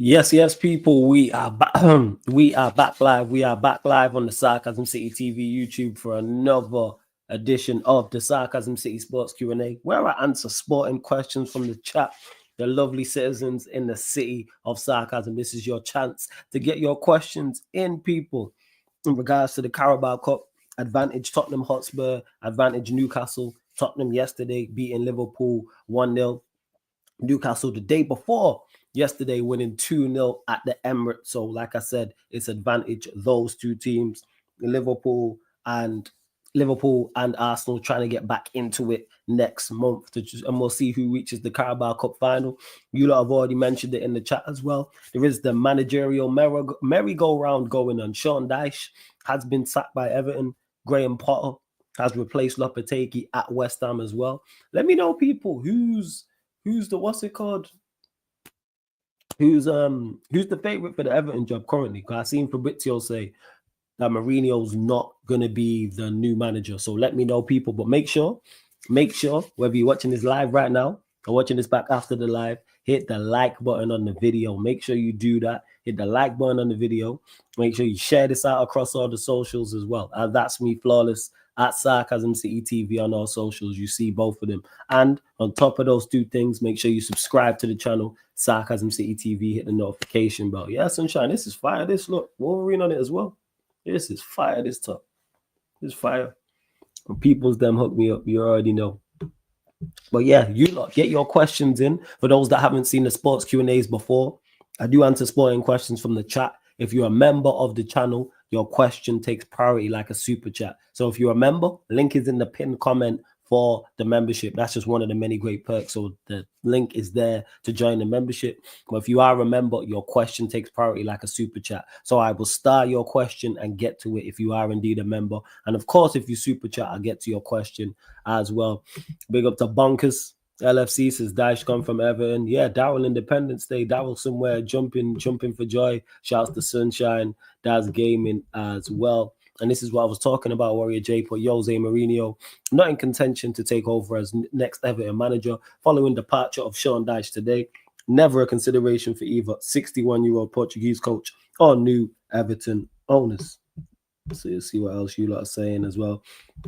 Yes, people. We are back. We are back live. We are back live on the Sarcasm City TV YouTube for another edition of the Sarcasm City Sports Q&A, where I answer sporting questions from the chat, the lovely citizens in the city of Sarcasm. This is your chance to get your questions in, people, in regards to the Carabao Cup. Advantage Tottenham Hotspur, advantage Newcastle. Tottenham yesterday beating Liverpool 1-0. Newcastle the day before yesterday winning 2-0 at the Emirates. So, like I said, it's advantage those two teams, Liverpool and Arsenal, trying to get back into it next month. And we'll see who reaches the Carabao Cup final. You lot have already mentioned it in the chat as well. There is the managerial merry-go-round going on. Sean Dyche has been sacked by Everton. Graham Potter has replaced Lopetegui at West Ham as well. Let me know, people, who's the what's it called? Who's the favorite for the Everton job currently? Because I seen Fabrizio say that Mourinho's not gonna be the new manager. So let me know, people. But make sure whether you're watching this live right now or watching this back after the live, hit the like button on the video. Make sure you do that. Hit the like button on the video. Make sure you share this out across all the socials as well. That's me, Flawless, at Sarcasm City TV on all socials. You see both of them. And on top of those two things, make sure you subscribe to the channel, Sarcasm City TV. Hit the notification bell. Yeah, Sunshine, this is fire. This, look, Wolverine on it as well. This is fire, this top. This is fire. When people's them hook me up, you already know. But yeah, you lot get your questions in. For those that haven't seen the sports Q&As before, I do answer sporting questions from the chat. If you're a member of the channel, your question takes priority like a super chat. So if you're a member, link is in the pinned comment for the membership. That's just one of the many great perks. So the link is there to join the membership. But if you are a member, your question takes priority like a super chat. So I will start your question and get to it if you are indeed a member. And of course, if you super chat, I'll get to your question as well. Big up to Bonkers. LFC says Dash come from Everton. Yeah, Daryl Independence Day. Daryl somewhere jumping for joy. Shouts to Sunshine. That's gaming as well. And this is what I was talking about, Warrior J. Put Jose Mourinho not in contention to take over as next Everton manager following departure of Sean Dyche today. Never a consideration for either 61-year-old Portuguese coach or new Everton owners. So you'll see what else you lot are saying as well.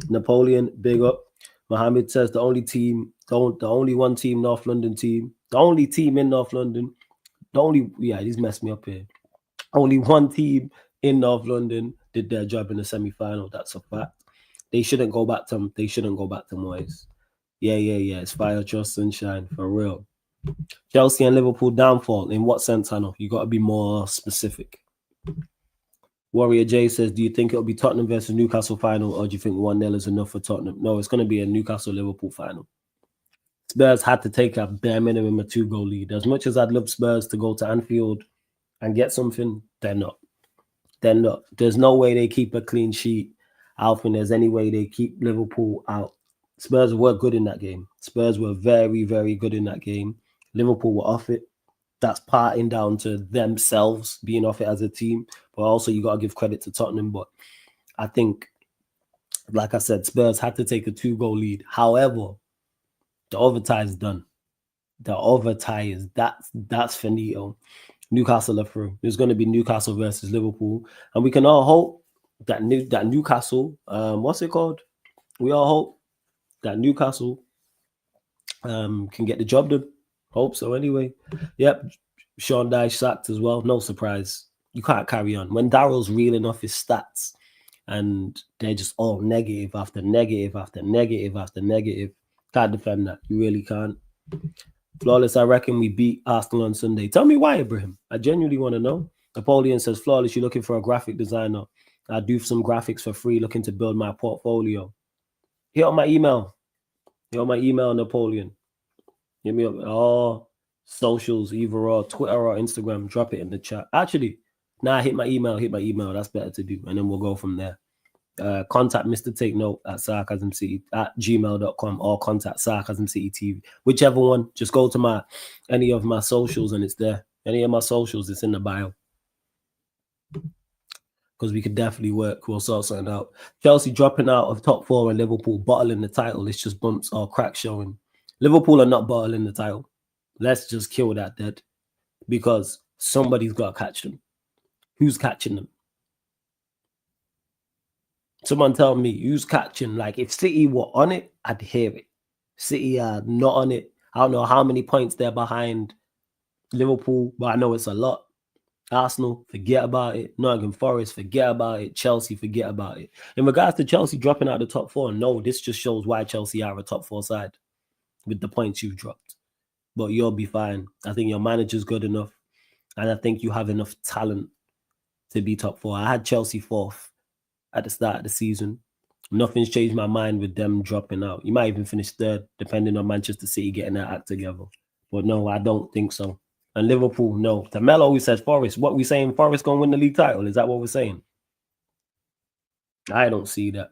Napoleon, big up. Mohammed says the only one team, North London team, the only team in North London, he's messed me up here. Only one team in North London did their job in the semi-final. That's a fact. They shouldn't go back to Moyes. Yeah. It's fire, trust, sunshine, for real. Chelsea and Liverpool downfall. In what sense, Hannah? You got to be more specific. Warrior J says, do you think it'll be Tottenham versus Newcastle final, or do you think 1-0 is enough for Tottenham? No, it's going to be a Newcastle-Liverpool final. Spurs had to take a bare minimum a 2-goal lead. As much as I'd love Spurs to go to Anfield and get something, they're not. There's no way they keep a clean sheet. I don't think there's any way they keep Liverpool out. Spurs were good in that game. Spurs were very, very good in that game. Liverpool were off it. That's parting down to themselves being off it as a team. But also you got to give credit to Tottenham. But I think, like I said, Spurs had to take a 2-goal lead. However, the overtime is done. The overtime is that's finito. Newcastle are through. There's going to be Newcastle versus Liverpool. And we can all hope that Newcastle, what's it called? We all hope that Newcastle can get the job done. Hope so anyway. Yep. Sean Dyche sacked as well. No surprise. You can't carry on. When Daryl's reeling off his stats and they're just all negative after negative after negative after negative, can't defend that. You really can't. Flawless, I reckon we beat Arsenal on Sunday. Tell me why, Ibrahim. I genuinely want to know. Napoleon says, Flawless, you're looking for a graphic designer. I do some graphics for free, looking to build my portfolio. Hit on my email. Napoleon. Hit me up. Oh, socials, either or Twitter or Instagram. Drop it in the chat. Actually, hit my email. That's better to do. And then we'll go from there. Contact Mr. Take Note at sarcasmcity@gmail.com or contact Sarcasm City TV. Whichever one, just go to any of my socials and it's there. Any of my socials, it's in the bio. Because we could definitely work. We'll sort something out. Chelsea dropping out of top 4 and Liverpool bottling the title. It's just bumps or cracks showing. Liverpool are not bottling the title. Let's just kill that dead. Because Somebody's got to catch them. Who's catching them? Someone tell me who's catching. Like, if City were on it, I'd hear it. City are not on it. I don't know how many points they're behind Liverpool, but I know it's a lot. Arsenal, forget about it. Nottingham Forest, forget about it. Chelsea, forget about it. In regards to Chelsea dropping out of the top four, no, this just shows why Chelsea are a top four side with the points you've dropped. But you'll be fine. I think your manager's good enough, and I think you have enough talent to be top four. I had Chelsea fourth at the start of the season. Nothing's changed my mind with them dropping out. You might even finish third, depending on Manchester City getting their act together. But no, I don't think so. And Liverpool, no. Tamel always says Forest. What we saying? Forest gonna win the league title? Is that what we're saying? I don't see that.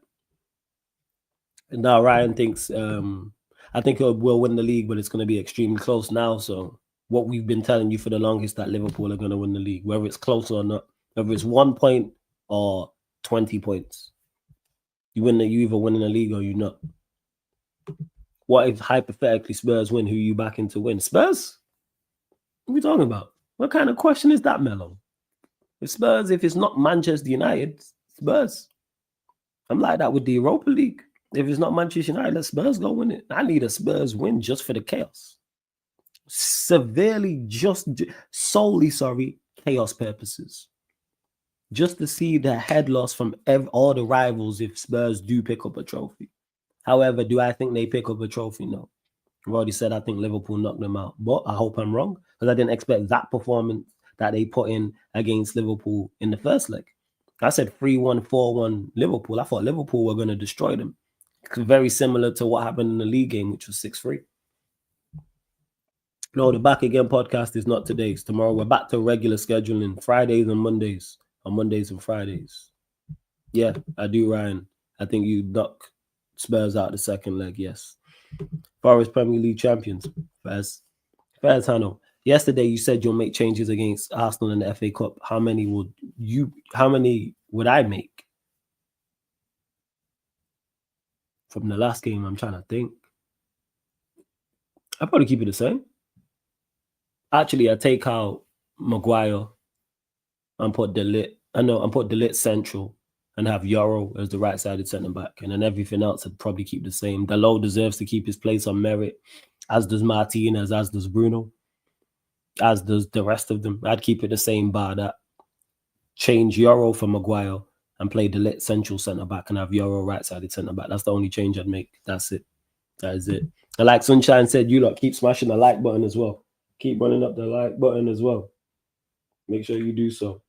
And now Ryan thinks I think we'll win the league, but it's gonna be extremely close now. So what we've been telling you for the longest, that Liverpool are gonna win the league, whether it's close or not, whether it's 1 point or 20 points. You either win in the league or you're not. What if hypothetically Spurs win? Who you backing to win? Spurs? What are we talking about? What kind of question is that, Melo? If Spurs, if it's not Manchester United, Spurs. I'm like that with the Europa League. If it's not Manchester United, let Spurs go win it. I need a Spurs win just for the chaos. Solely, chaos purposes. Just to see the head loss from all the rivals if Spurs do pick up a trophy. However, do I think they pick up a trophy? No. I've already said I think Liverpool knocked them out. But I hope I'm wrong, because I didn't expect that performance that they put in against Liverpool in the first leg. I said 3-1, 4-1 Liverpool. I thought Liverpool were going to destroy them. Very similar to what happened in the league game, which was 6-3. No, the Back Again podcast is not today. It's tomorrow. We're back to regular scheduling, Fridays and Mondays. On Mondays and Fridays. Yeah, I do, Ryan. I think you knock Spurs out the second leg, yes. Forest Premier League champions. Fairs, Hano. Yesterday you said you'll make changes against Arsenal in the FA Cup. How many would I make? From the last game, I'm trying to think. I'll probably keep it the same. Actually, I take out Maguire and put De Ligt central and have Euro as the right-sided centre-back. And then everything else I'd probably keep the same. Dalot deserves to keep his place on merit, as does Martinez, as does Bruno, as does the rest of them. I'd keep it the same, bar that. Change Euro for Maguire and play De Ligt central centre-back and have Euro right-sided centre-back. That's the only change I'd make. That's it. That is it. And like Sunshine said, you lot keep smashing the like button as well. Keep running up the like button as well. Make sure you do so.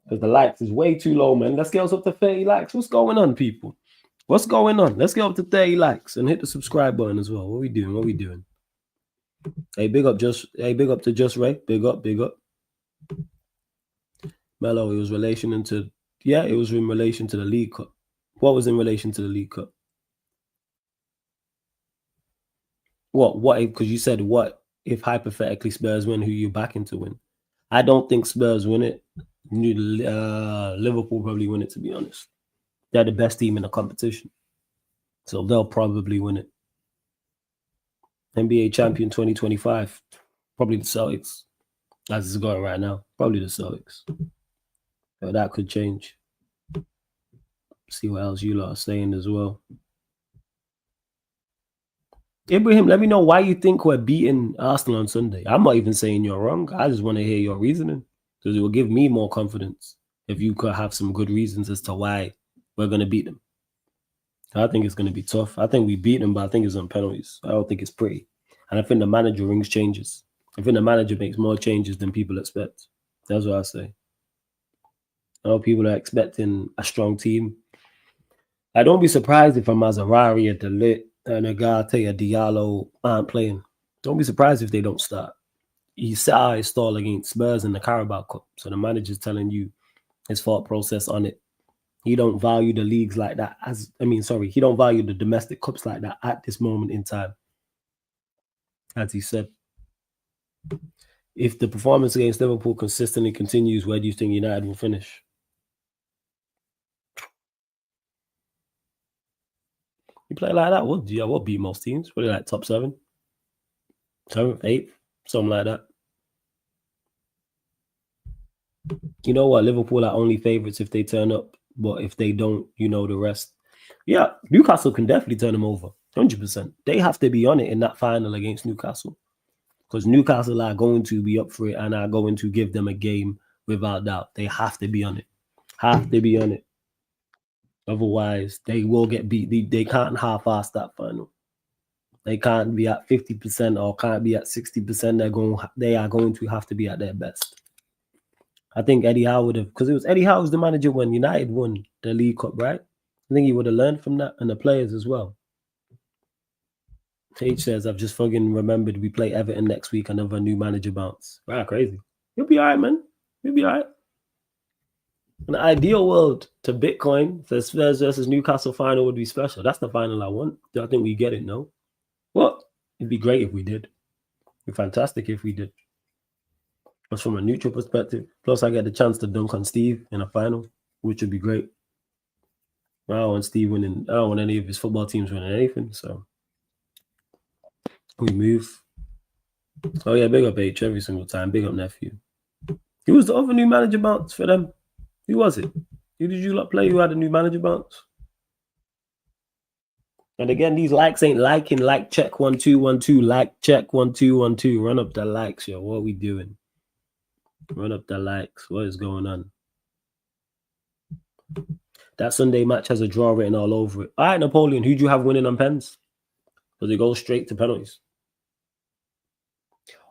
Because the likes is way too low, man. Let's get us up to 30 likes. What's going on, people? What's going on? Let's get up to 30 likes and hit the subscribe button as well. What we doing? Hey, big up to Just Ray. Big up. Mello, it was in relation to the League Cup. What was in relation to the League Cup? What if, because you said what if hypothetically Spurs win, who you backing to win? I don't think Spurs win it. Liverpool probably win it, to be honest. They're the best team in the competition. So they'll probably win it. NBA champion 2025. Probably the Celtics. As it's going right now. Probably the Celtics. But that could change. See what else you lot are saying as well. Ibrahim, let me know why you think we're beating Arsenal on Sunday. I'm not even saying you're wrong. I just want to hear your reasoning, because it will give me more confidence if you could have some good reasons as to why we're going to beat them. I think it's going to be tough. I think we beat them, but I think it's on penalties. I don't think it's pretty. And I think the manager rings changes. I think the manager makes more changes than people expect. That's what I say. I know people are expecting a strong team. I don't be surprised if a Maserati, a De Ligt, and a Garte, a Diallo aren't playing. Don't be surprised if they don't start. He set out his stall against Spurs in the Carabao Cup. So the manager's telling you his thought process on it. He don't value the leagues like that. He don't value the domestic cups like that at this moment in time. As he said. If the performance against Liverpool consistently continues, where do you think United will finish? You play like that, we'll beat most teams. Probably like top 7, 7th, 8th, something like that. You know what? Liverpool are only favourites if they turn up, but if they don't, you know the rest. Yeah, Newcastle can definitely turn them over, 100%. They have to be on it in that final against Newcastle because Newcastle are going to be up for it and are going to give them a game without doubt. They have to be on it. Have to be on it. Otherwise, they will get beat. They can't half-ass that final. They can't be at 50% or can't be at 60%. They are going to have to be at their best. I think Eddie Howe would have, because it was Eddie Howe was the manager when United won the League Cup, right? I think he would have learned from that and the players as well. H says, I've just fucking remembered we play Everton next week, another new manager bounce. Wow, crazy. You'll be all right, man. You'll be all right. An ideal world to Bitcoin, the Spurs versus Newcastle final would be special. That's the final I want. I think we get it, no? What? It'd be great if we did. It'd be fantastic if we did. But from a neutral perspective, plus I get the chance to dunk on Steve in a final, which would be great. I don't want Steve winning. I don't want any of his football teams winning anything. So we move. Oh yeah, big up H every single time. Big up nephew. Who was the other new manager bounce for them? Who was it? Who did you lot play who had a new manager bounce? And again, these likes ain't liking. Like check 1 2 1 2. Like check 1 2 1 2. Run up the likes, yo. What are we doing? Run up the likes. What is going on? That Sunday match has a draw written all over it. All right, Napoleon, who do you have winning on pens? Does it go straight to penalties?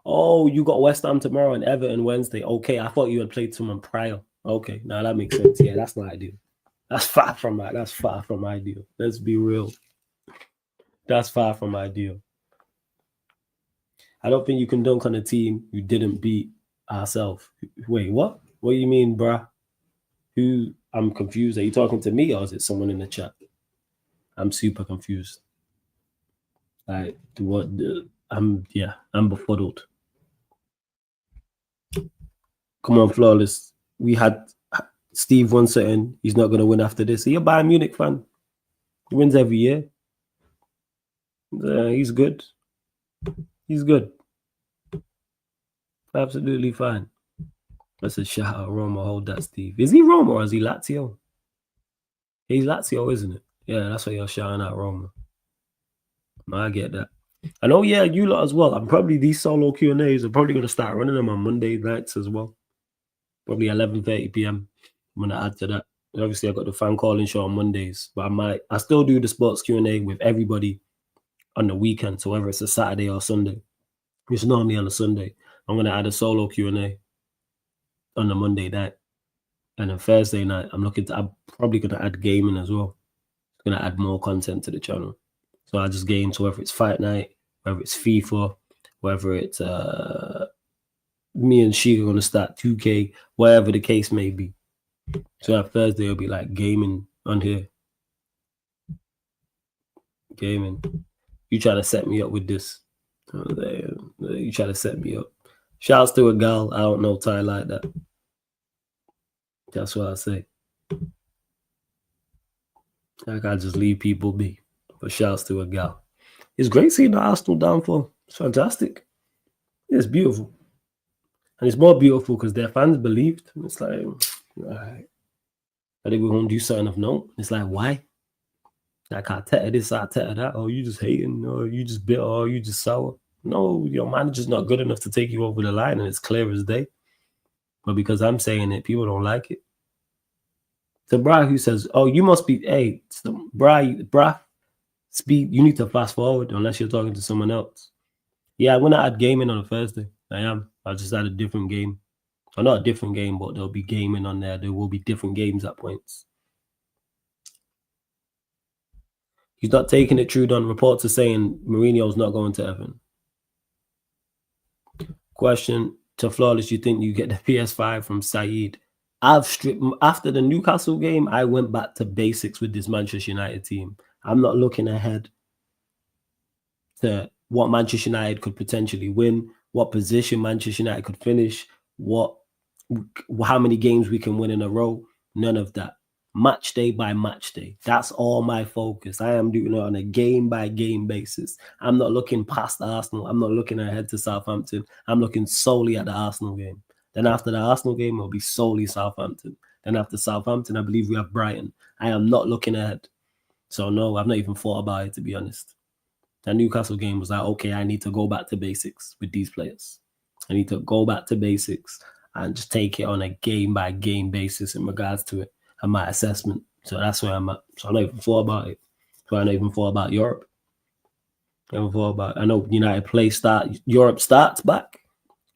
Oh, you got West Ham tomorrow and Everton Wednesday. Okay, I thought you had played someone prior. Okay, now that makes sense. Yeah, that's not ideal. That's far from that. That's far from ideal. Let's be real. That's far from ideal. I don't think you can dunk on a team you didn't beat ourselves. Wait, what? What do you mean, bruh? Who? I'm confused. Are you talking to me or is it someone in the chat? I'm super confused. Like, what? I'm befuddled. Come on, flawless. We had Steve won something. He's not going to win after this. Are you a Bayern Munich fan? He wins every year. He's good. He's good. Absolutely fine. That's a shout out, Roma. Hold that, Steve. Is he Roma or is he Lazio? He's Lazio, isn't it? Yeah, that's why you're shouting out Roma. I get that. And oh yeah, you lot as well. I'm probably these solo Q&As are probably going to start running them on Monday nights as well. Probably 11:30 p.m. I'm going to add to that. Obviously, I got the fan calling show on Mondays, but I still do the sports Q&A with everybody on the weekend. So whether it's a Saturday or Sunday, it's normally on a Sunday. I'm going to add a solo Q&A on the Monday night. And then Thursday night, I'm probably going to add gaming as well. I'm going to add more content to the channel. So I just game. So whether it's fight night, whether it's FIFA, whether it's me and she are going to start 2K, whatever the case may be. So that Thursday will be like gaming on here. Gaming. You try to set me up with this. You try to set me up. Shouts to a gal. I don't know Ty like that. That's what I say. Like I just leave people be. But shouts to a gal. It's great seeing the Arsenal downfall. It's fantastic. It's beautiful. And it's more beautiful because their fans believed. It's like, right. I think we're going to do something of note. It's like, why? Like, Arteta this, Arteta that. Oh, you just hating. Or you just bitter. Or you just sour. No, your manager's not good enough to take you over the line. And it's clear as day. But because I'm saying it, people don't like it. The Bra who says, oh, you must be, hey, Bra, speed, you need to fast forward unless you're talking to someone else. Yeah, I'm going to add gaming on a Thursday. I am. I'll just add a different game. Or not a different game, but there'll be gaming on there. There will be different games at points. He's not taking it true, Don. Reports are saying Mourinho's not going to Everton. Question to Flawless, you think you get the PS5 from Saeed? I've stripped after the Newcastle game. I went back to basics with this Manchester United team. I'm not looking ahead to what Manchester United could potentially win, what position Manchester United could finish, how many games we can win in a row. None of that. Match day by match day. That's all my focus. I am doing it on a game by game basis. I'm not looking past Arsenal. I'm not looking ahead to Southampton. I'm looking solely at the Arsenal game. Then after the Arsenal game, it'll be solely Southampton. Then after Southampton, I believe we have Brighton. I am not looking ahead. So no, I've not even thought about it, to be honest. That Newcastle game was like, okay, I need to go back to basics with these players. I need to go back to basics and just take it on a game-by-game basis in regards to it and my assessment. So that's where I'm at. So I don't even thought about it. So I don't even thought about Europe. I know Europe starts back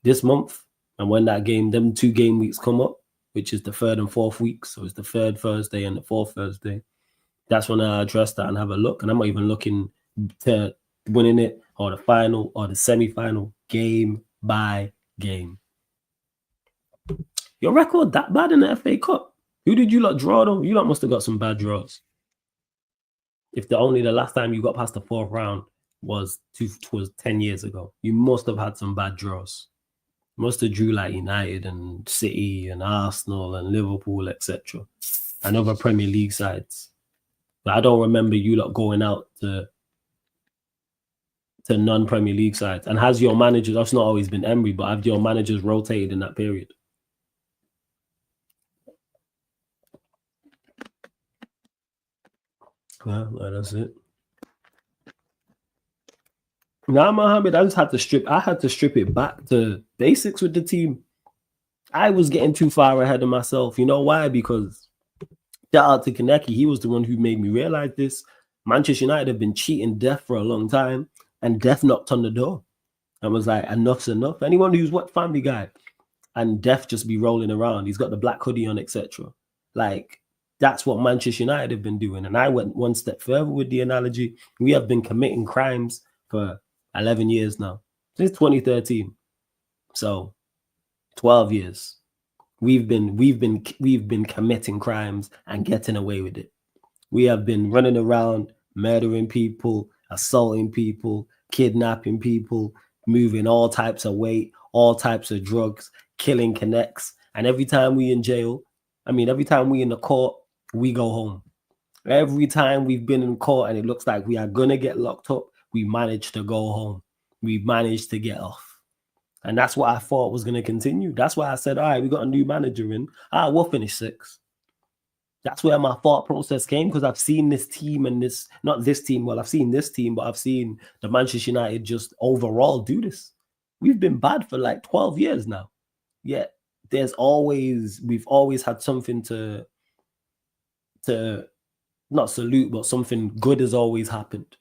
this month. And when that game, them 2 game weeks come up, which is the 3rd and 4th weeks, so it's the 3rd Thursday and the 4th Thursday, that's when I address that and have a look. And I'm not even looking to winning it or the final or the semi-final, game by game. Your record that bad in the FA Cup? Who did you lot draw though? You lot must have got some bad draws. If the last time you got past the 4th round was 10 years ago, you must have had some bad draws. Must have drew like United and City and Arsenal and Liverpool, etc. and other Premier League sides. But I don't remember you lot going out to non-Premier League sides. And has your managers, that's not always been Emery, but have your managers rotated in that period? Yeah, that's it. Now, Mohammed, I had to strip it back to basics with the team. I was getting too far ahead of myself. You know why? Because shout out to Kaneki, he was the one who made me realize this. Manchester United have been cheating death for a long time, and death knocked on the door and was like, enough's enough. Anyone who's what Family Guy, and death just be rolling around. He's got the black hoodie on, etc. Like, that's what Manchester United have been doing. And I went one step further with the analogy. We have been committing crimes for 11 years now, since 2013. So 12 years. We've been committing crimes and getting away with it. We have been running around, murdering people, assaulting people, kidnapping people, moving all types of weight, all types of drugs, killing connects. And every time we in jail, every time we in the court, we go home. Every time we've been in court and it looks like we are going to get locked up, we managed to go home. We managed to get off. And that's what I thought was going to continue. That's why I said, all right, we got a new manager in. We'll finish 6th. That's where my thought process came, because I've seen this team and I've seen this team, but I've seen the Manchester United just overall do this. We've been bad for like 12 years now. Yet we've always had something to not salute, but something good has always happened.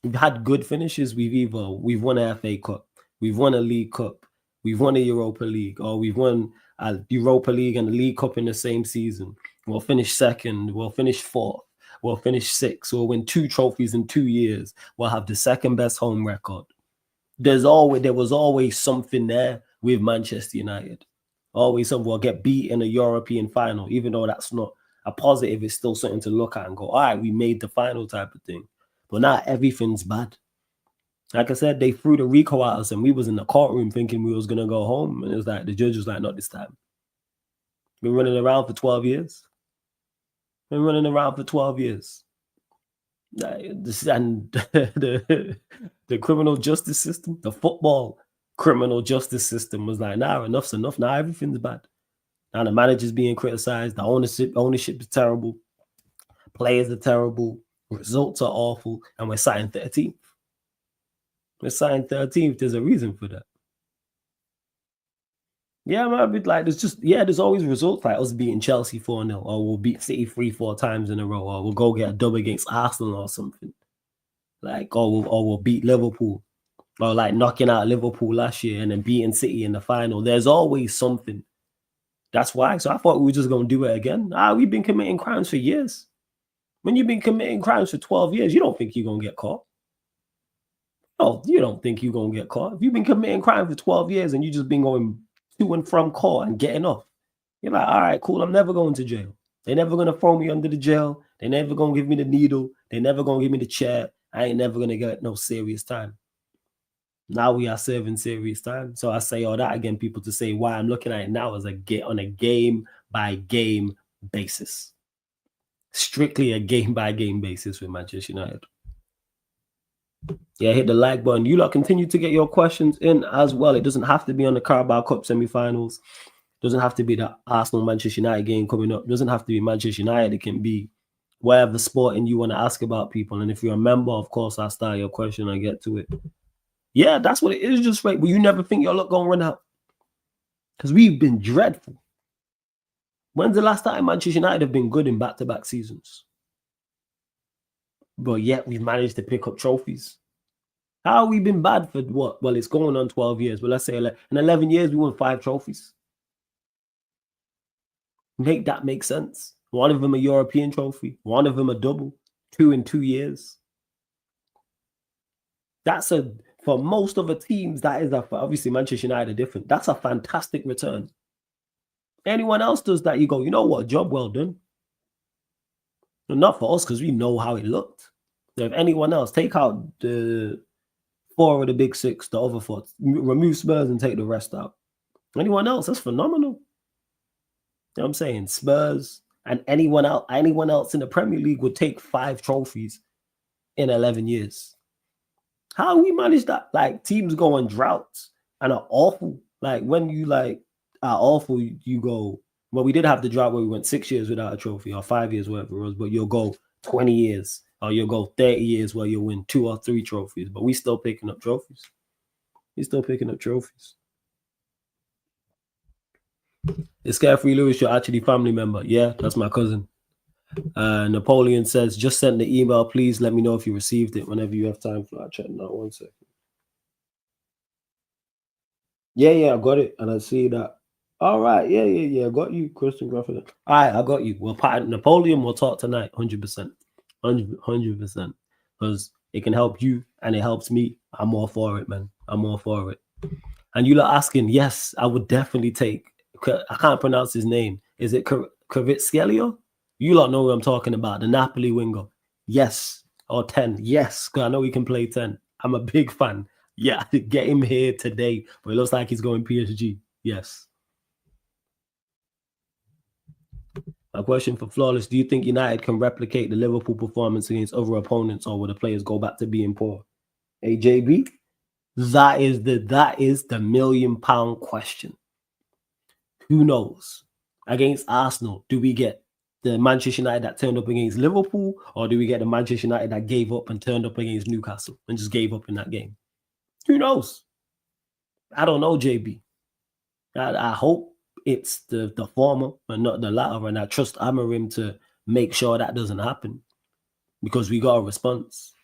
We've had good finishes. We've won an FA Cup, we've won a League Cup, we've won a Europa League, or we've won a Europa League and a League Cup in the same season. We'll finish 2nd, we'll finish 4th, we'll finish 6th, we'll win 2 trophies in 2 years, we'll have the 2nd best home record. There was always something there with Manchester United. Always something. We'll get beat in a European final, even though that's not a positive, it's still something to look at and go, all right, we made the final type of thing. But now everything's bad. Like I said, they threw the RICO at us and we was in the courtroom thinking we was going to go home. And it was like, the judge was like, not this time. Been running around for 12 years. And the criminal justice system, the football criminal justice system was like, nah, enough's enough. Now everything's bad. Now the manager's being criticized. The ownership is terrible. Players are terrible. Results are awful. And we're signed 13th. There's a reason for that. Yeah, man, there's always results like us beating Chelsea 4-0, or we'll beat City 3-4 times in a row, or we'll go get a dub against Arsenal or something. Like, or we'll beat Liverpool, or like knocking out Liverpool last year and then beating City in the final. There's always something. That's why. So I thought we were just going to do it again. We've been committing crimes for years. When you've been committing crimes for 12 years, you don't think you're going to get caught. Oh, you don't think you're going to get caught. If you've been committing crime for 12 years and you just been going to and from court and getting off, you're like, all right, cool, I'm never going to jail. They're never going to throw me under the jail. They're never going to give me the needle. They're never going to give me the chair. I ain't never going to get no serious time. Now we are serving serious time. So I say all that again, people, to say why I'm looking at it now as on a game-by-game basis. Strictly a game-by-game basis with Manchester United. Yeah, hit the like button. You lot continue to get your questions in as well. It doesn't have to be on the Carabao Cup semi-finals. Doesn't have to be the Arsenal Manchester United game coming up. Doesn't have to be Manchester United. It can be whatever sport and you want to ask about people. And if you're a member, of course, I'll start your question and get to it. Yeah, that's what it is, just right. But you never think your luck gonna run out. Because we've been dreadful. When's the last time Manchester United have been good in back-to-back seasons? But yet we've managed to pick up trophies. How have we been bad for what? Well, it's going on 12 years. But let's say in 11 years, we won 5 trophies. Make that make sense. One of them a European trophy. One of them a double. 2 in 2 years. That's for most of the teams, that is obviously Manchester United are different. That's a fantastic return. Anyone else does that, you go, you know what, job well done. Not for us, because we know how it looked. If anyone else, take out the 4 of the big 6, the other 4, remove Spurs and take the rest out. Anyone else, that's phenomenal. You know what I'm saying? Spurs and anyone else in the Premier League would take 5 trophies in 11 years. How we manage that? Like, teams go on droughts and are awful. Like, when you are awful, you go, well, we did have the drought where we went 6 years without a trophy, or 5 years, whatever it was, but you'll go 20 years or you'll go 30 years where you'll win 2 or 3 trophies, but we still picking up trophies. Is Carefree Lewis your actually family member? Yeah, that's my cousin. Napoleon says, just send the email. Please let me know if you received it whenever you have time for that chat. Now, 1 second. Yeah, I got it. And I see that. All right. Yeah. I got you, Christian Grafford. All right, I got you. Well, Napoleon, we'll talk tonight. 100%. 100%. Because it can help you and it helps me. I'm all for it, man. I'm all for it. And you are asking, yes, I would definitely take. I can't pronounce his name. Is it Kvaratskhelia? You lot know what I'm talking about. The Napoli winger. Yes. Or 10. Yes. Because I know he can play 10. I'm a big fan. Yeah. Get him here today. But it looks like he's going PSG. Yes. A question for Flawless. Do you think United can replicate the Liverpool performance against other opponents, or will the players go back to being poor? Hey, JB, that is the £1 million question. Who knows? Against Arsenal, do we get the Manchester United that turned up against Liverpool, or do we get the Manchester United that gave up and turned up against Newcastle and just gave up in that game? Who knows? I don't know, JB. I hope it's the former and not the latter, and I trust Amarim to make sure that doesn't happen, because we got a response.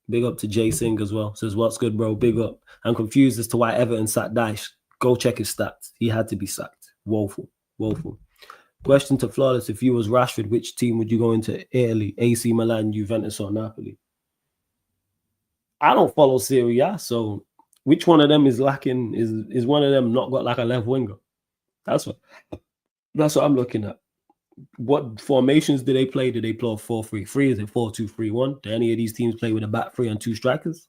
Big up to Jay Singh as well. Says, what's good, bro? Big up. I'm confused as to why Everton sacked Dyche. Go check his stats. He had to be sacked. Woeful. Question to Flawless. If you was Rashford, which team would you go into Italy? AC Milan, Juventus, or Napoli? I don't follow Serie A, so which one of them is lacking? Is one of them not got like a left winger? That's what I'm looking at. What formations do they play? Do they play 4-3-3? Is it 4-2-3-1? Do any of these teams play with a back 3 and 2 strikers?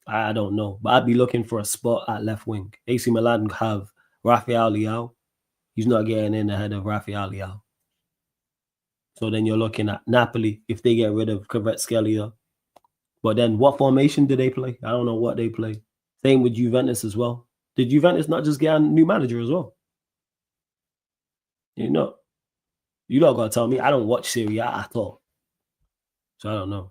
I don't know, but I'd be looking for a spot at left wing. AC Milan have Rafael Leao. He's not getting in ahead of Rafael Leao. So then you're looking at Napoli if they get rid of Kvaratskhelia. But then what formation do they play? I don't know what they play. Same with Juventus as well. Did Juventus not just get a new manager as well? You don't got to tell me. I don't watch Serie A at all. So I don't know.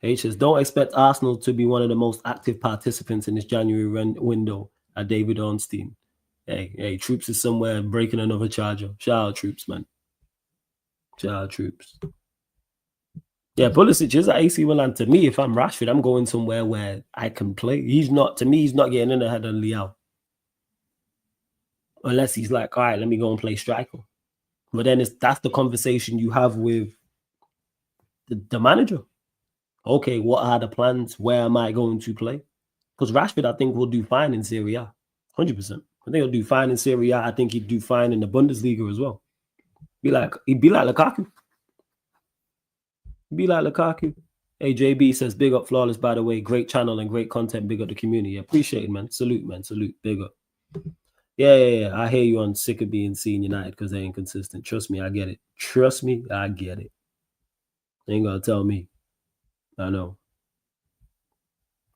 H says, don't expect Arsenal to be one of the most active participants in this January window at David Ornstein. Hey, Troops is somewhere breaking another charger. Shout out Troops, man. Shout out Troops. Yeah, Pulisic is at AC Milan. To me, if I'm Rashford, I'm going somewhere where I can play. He's not getting in ahead of Leao. Unless he's like, all right, let me go and play striker. But then that's the conversation you have with the manager. Okay, what are the plans? Where am I going to play? Because Rashford, I think, will do fine in Serie A. 100%. I think he'll do fine in Serie A. I think he'd do fine in the Bundesliga as well. He'd be like Lukaku. Hey, JB says, big up Flawless, by the way. Great channel and great content. Big up the community. Appreciate it, man. Salute, man. Salute. Big up. Yeah. I hear you on sick of being seen United because they ain't consistent. Trust me, I get it. They ain't gonna tell me. I know.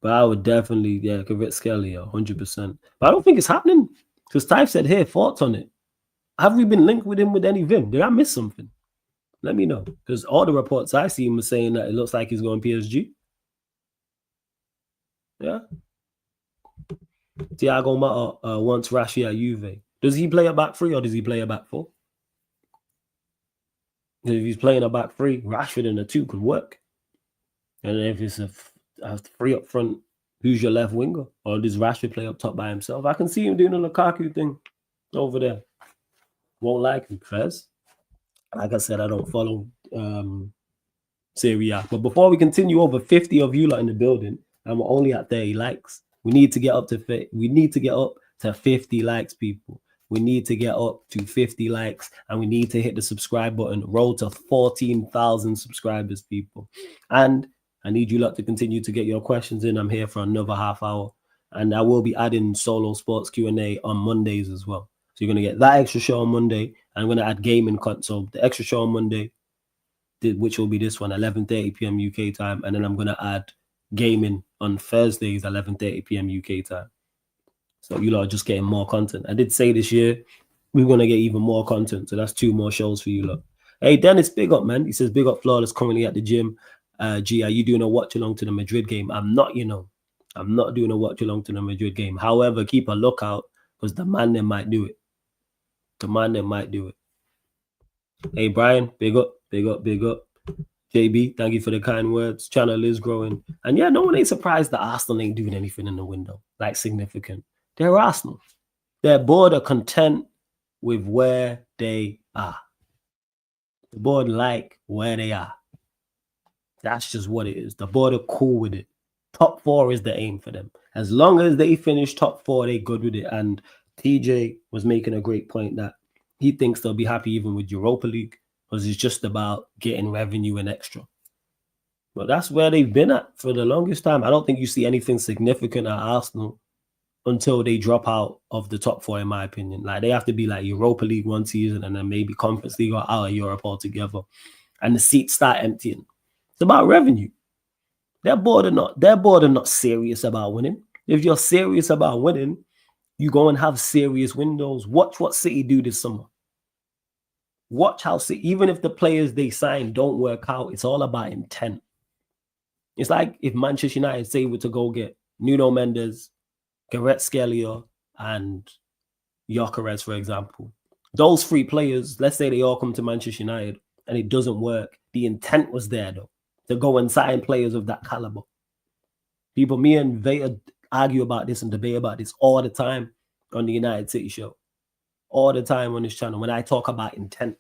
But I would definitely, Kvaratskhelia, 100%. But I don't think it's happening. Because Type said, here, thoughts on it. Have we been linked with him with any vim? Did I miss something? Let me know. Because all the reports I see him saying that it looks like he's going PSG. Yeah. Thiago Motta wants Rashi at Juve. Does he play a back three or does he play a back four? If he's playing a back three, Rashford in a two could work. And if it's a three up front, who's your left winger? Or does Rashford play up top by himself? I can see him doing the Lukaku thing over there. Won't like him, Fez. Like I said, I don't follow Serie A. But before we continue, over 50 of you lot in the building, and we're only at 30 likes. We need to get up to 50 likes, people. We need to get up to 50 likes, and we need to hit the subscribe button. Roll to 14,000 subscribers, people. And I need you lot to continue to get your questions in. I'm here for another half hour, and I will be adding solo sports Q&A on Mondays as well. So you're going to get that extra show on Monday, and I'm going to add gaming content. So the extra show on Monday, which will be this one, 11:30 p.m. UK time, and then I'm going to add gaming on Thursdays, 11:30 p.m. UK time. So you lot are just getting more content. I did say this year we're going to get even more content. So that's 2 more shows for you lot. Hey, Dennis, big up, man. He says, big up, Flawless, currently at the gym. G, are you doing a watch along to the Madrid game? I'm not, I'm not doing a watch along to the Madrid game. However, keep a lookout because the man there might do it. Hey, Brian, big up. JB, thank you for the kind words. Channel is growing. And yeah, no one ain't surprised that Arsenal ain't doing anything in the window, like significant. They're Arsenal. They're bored or content with where they are. The board like where they are. That's just what it is. The board are cool with it. Top 4 is the aim for them. As long as they finish top 4, they good with it. And TJ was making a great point that he thinks they'll be happy even with Europa League because it's just about getting revenue and extra. But that's where they've been at for the longest time. I don't think you see anything significant at Arsenal until they drop out of the top 4, in my opinion. Like, they have to be like Europa League one season and then maybe Conference League or out of Europe altogether. And the seats start emptying. It's about revenue. Their board are not serious about winning. If you're serious about winning, you go and have serious windows. Watch what City do this summer. Watch how City, even if the players they sign don't work out, it's all about intent. It's like if Manchester United say were to go get Nuno Mendes, Gareth Scalia, and Gyökeres, for example. Those 3 players, let's say they all come to Manchester United and it doesn't work. The intent was there, though, to go and sign players of that caliber. People, me and Veta argue about this and debate about this all the time on the United City show. All the time on this channel. When I talk about intent,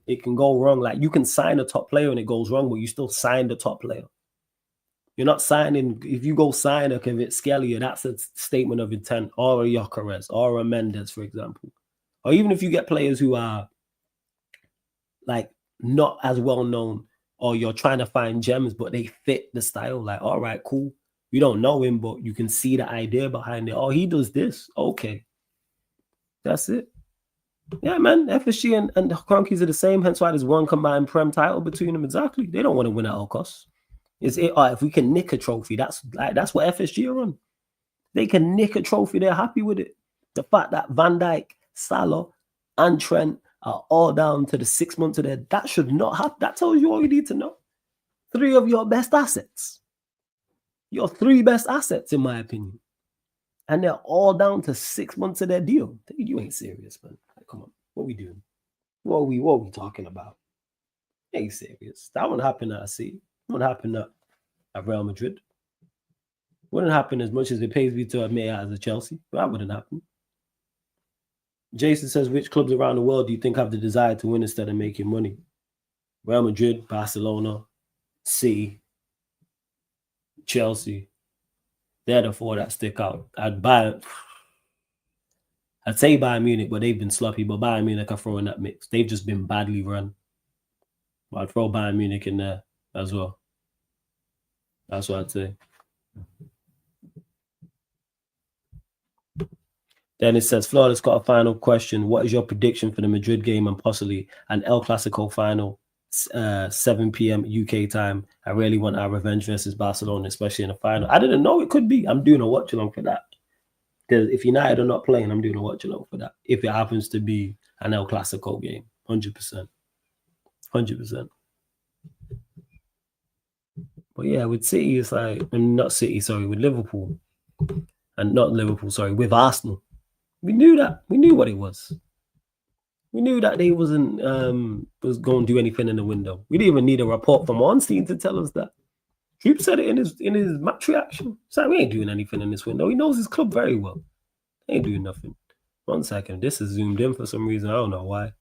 it can go wrong. Like, you can sign a top player and it goes wrong, but you still sign the top player. You're not signing, if you go sign a Kvaratskhelia, that's a statement of intent, or a Gyökeres, or a Mendes, for example. Or even if you get players who are like not as well known, or you're trying to find gems, but they fit the style. Like, all right, cool. You don't know him, but you can see the idea behind it. Oh, he does this. Okay. That's it. Yeah, man. FSG and the Cronkies are the same. Hence why there's one combined Prem title between them. Exactly. They don't want to win at all costs. If we can nick a trophy, that's what FSG are on. They can nick a trophy, they're happy with it. The fact that Van Dijk, Salah, and Trent are all down to the 6 months of their, that should not happen. That tells you all you need to know. 3 of your best assets. Your 3 best assets, in my opinion. And they're all down to 6 months of their deal. You ain't serious, man. Like, come on. What are we doing? What are we talking about? You ain't serious. That wouldn't happen at AC. Wouldn't happen at Real Madrid. Wouldn't happen as much as it pays me to admit as a Chelsea. That wouldn't happen. Jason says, which clubs around the world do you think have the desire to win instead of making money? Real Madrid, Barcelona, City, Chelsea. They're the 4 that stick out. I'd say Bayern Munich, but they've been sloppy. But Bayern Munich I throw in that mix. They've just been badly run. But I'd throw Bayern Munich in there as well. That's what I'd say. Then it says, Flawless got a final question. What is your prediction for the Madrid game and possibly an El Clasico final, 7 p.m. UK time? I really want our revenge versus Barcelona, especially in the final. I didn't know it could be. I'm doing a watch along for that. If United are not playing, I'm doing a watch along for that. If it happens to be an El Clasico game, 100%, 100%. But yeah, with City, it's like, and not City, sorry, with Liverpool, and not Liverpool, sorry, with Arsenal. We knew that. We knew what it was. We knew that they wasn't was going to do anything in the window. We didn't even need a report from Ornstein to tell us that. Troop said it in his match reaction. So we ain't doing anything in this window. He knows his club very well. He ain't doing nothing. 1 second. This is zoomed in for some reason. I don't know why.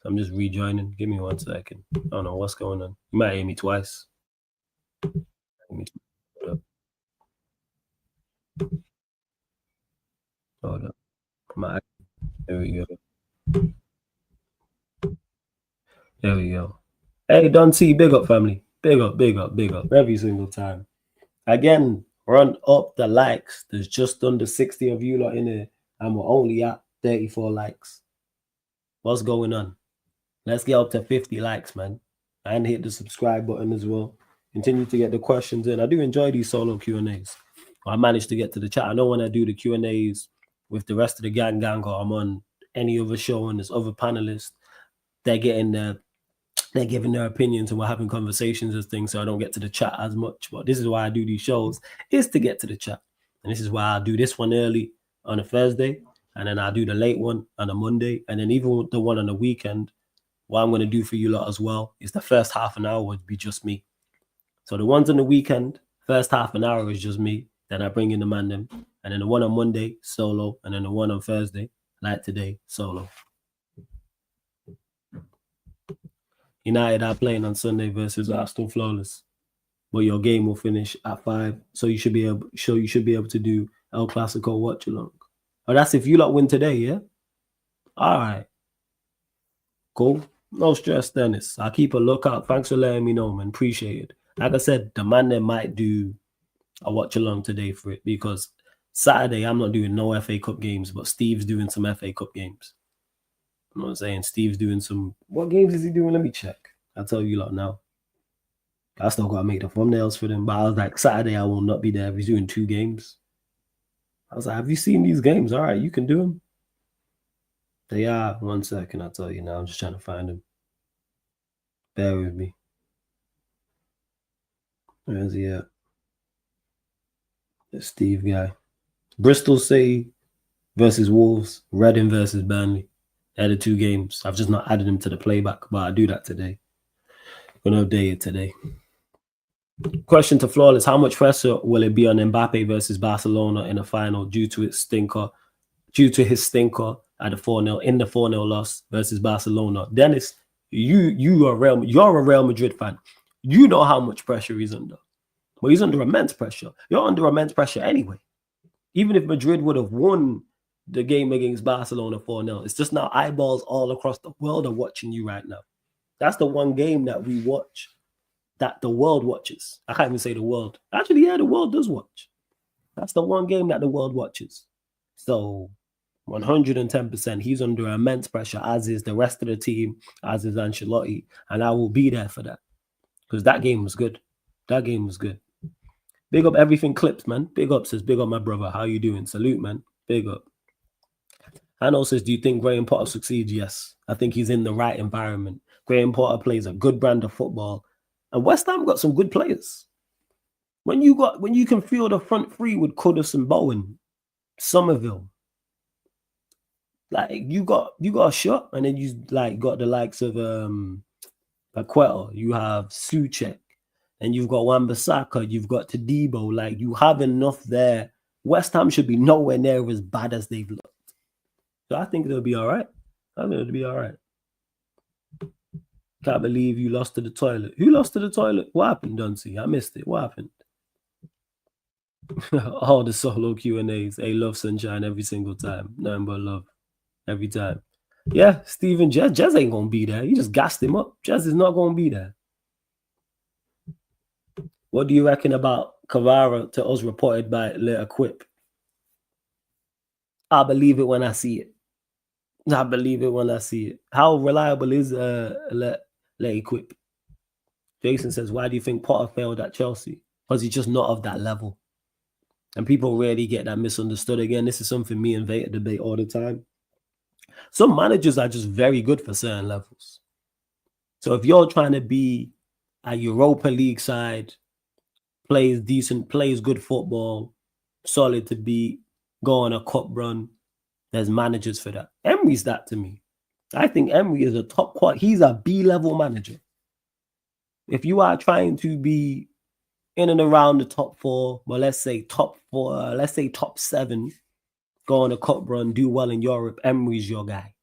I'm just rejoining. Give me 1 second. I don't know what's going on. You might hear me twice. Hold up. There we go. There we go. Hey, Don T, big up, family. Big up, big up, big up. Every single time. Again, run up the likes. There's just under 60 of you lot in here, and we're only at 34 likes. What's going on? Let's get up to 50 likes, man. And hit the subscribe button as well. Continue to get the questions in. I do enjoy these solo Q&As. I managed to get to the chat. I know when I do the Q&As with the rest of the gang or I'm on any other show and there's other panelists, they're giving their opinions and we're having conversations and things, so I don't get to the chat as much. But this is why I do these shows, is to get to the chat. And this is why I do this one early on a Thursday, and then I do the late one on a Monday, and then even the one on the weekend. What I'm going to do for you lot as well is the first half an hour would be just me. So the ones on the weekend, first half an hour is just me. Then I bring in the man them. And then the one on Monday, solo. And then the one on Thursday, like today, solo. United are playing on Sunday versus Arsenal flawless. But your game will finish at 5. So you should be able to do El Clasico watch along. Oh, that's if you lot win today, yeah? All right. Cool. No stress, Dennis. I'll keep a lookout. Thanks for letting me know, man. Appreciate it. Like I said, the man there might do a watch along today for it because Saturday I'm not doing no FA Cup games, but Steve's doing some FA Cup games. You know what I'm saying? Steve's doing some. What games is he doing? Let me check. I'll tell you lot now. I still got to make the thumbnails for them, but I was like, Saturday I will not be there. He's doing 2 games. I was like, have you seen these games? All right, you can do them. They are. 1 second, I'll tell you now. I'm just trying to find them. Bear with me. Where's he at? The Steve guy. Bristol City versus Wolves. Reading versus Burnley. They're the 2 games. I've just not added them to the playback, but I do that today. I'm going to update it today. Question to Flawless. How much pressure will it be on Mbappe versus Barcelona in the final due to his stinker at the 4-0 in the 4-0 loss versus Barcelona? Dennis, you're a Real Madrid fan. You know how much pressure he's under. Well, he's under immense pressure. You're under immense pressure anyway. Even if Madrid would have won the game against Barcelona 4-0, it's just now eyeballs all across the world are watching you right now. That's the one game that we watch, that the world watches. I can't even say the world. Actually, yeah, the world does watch. That's the one game that the world watches. So 110%, he's under immense pressure, as is the rest of the team, as is Ancelotti, and I will be there for that. Because that game was good. That game was good. Big up everything clips, man. Big up says, big up my brother. How you doing? Salute, man. Big up. Hannah says, do you think Graham Potter succeeds? Yes. I think he's in the right environment. Graham Potter plays a good brand of football. And West Ham got some good players. When you can feel the front three with Kudus and Bowen, Somerville, like you got a shot, and then you like got the likes of Paqueta, you have Souček, and you've got Wan-Bissaka, you've got Todibo. Like you have enough there. West Ham should be nowhere near as bad as they've looked. So I think they'll be all right. I think it'll be all right. Can't believe you lost to the toilet. Who lost to the toilet? What happened, Dunsey? I missed it. What happened? All the solo Q&As. Hey, love sunshine every single time. Nothing but love every time. Yeah, Steven, Jez ain't going to be there. You just gassed him up. Jez is not going to be there. What do you reckon about Cavara to us reported by Le Equip? I believe it when I see it. I believe it when I see it. How reliable is Le Equip? Jason says, why do you think Potter failed at Chelsea? Because he's just not of that level. And people really get that misunderstood. Again, this is something me and Veta debate all the time. Some managers are just very good for certain levels. So if you're trying to be a Europa League side, plays decent, plays good football, solid to beat, go on a cup run, there's managers for that. Emery's that to me. I think Emery is a top quality. He's a B-level manager. If you are trying to be in and around the top four, well, let's say top four, let's say top seven, go on a cup run, do well in Europe, Emery's your guy.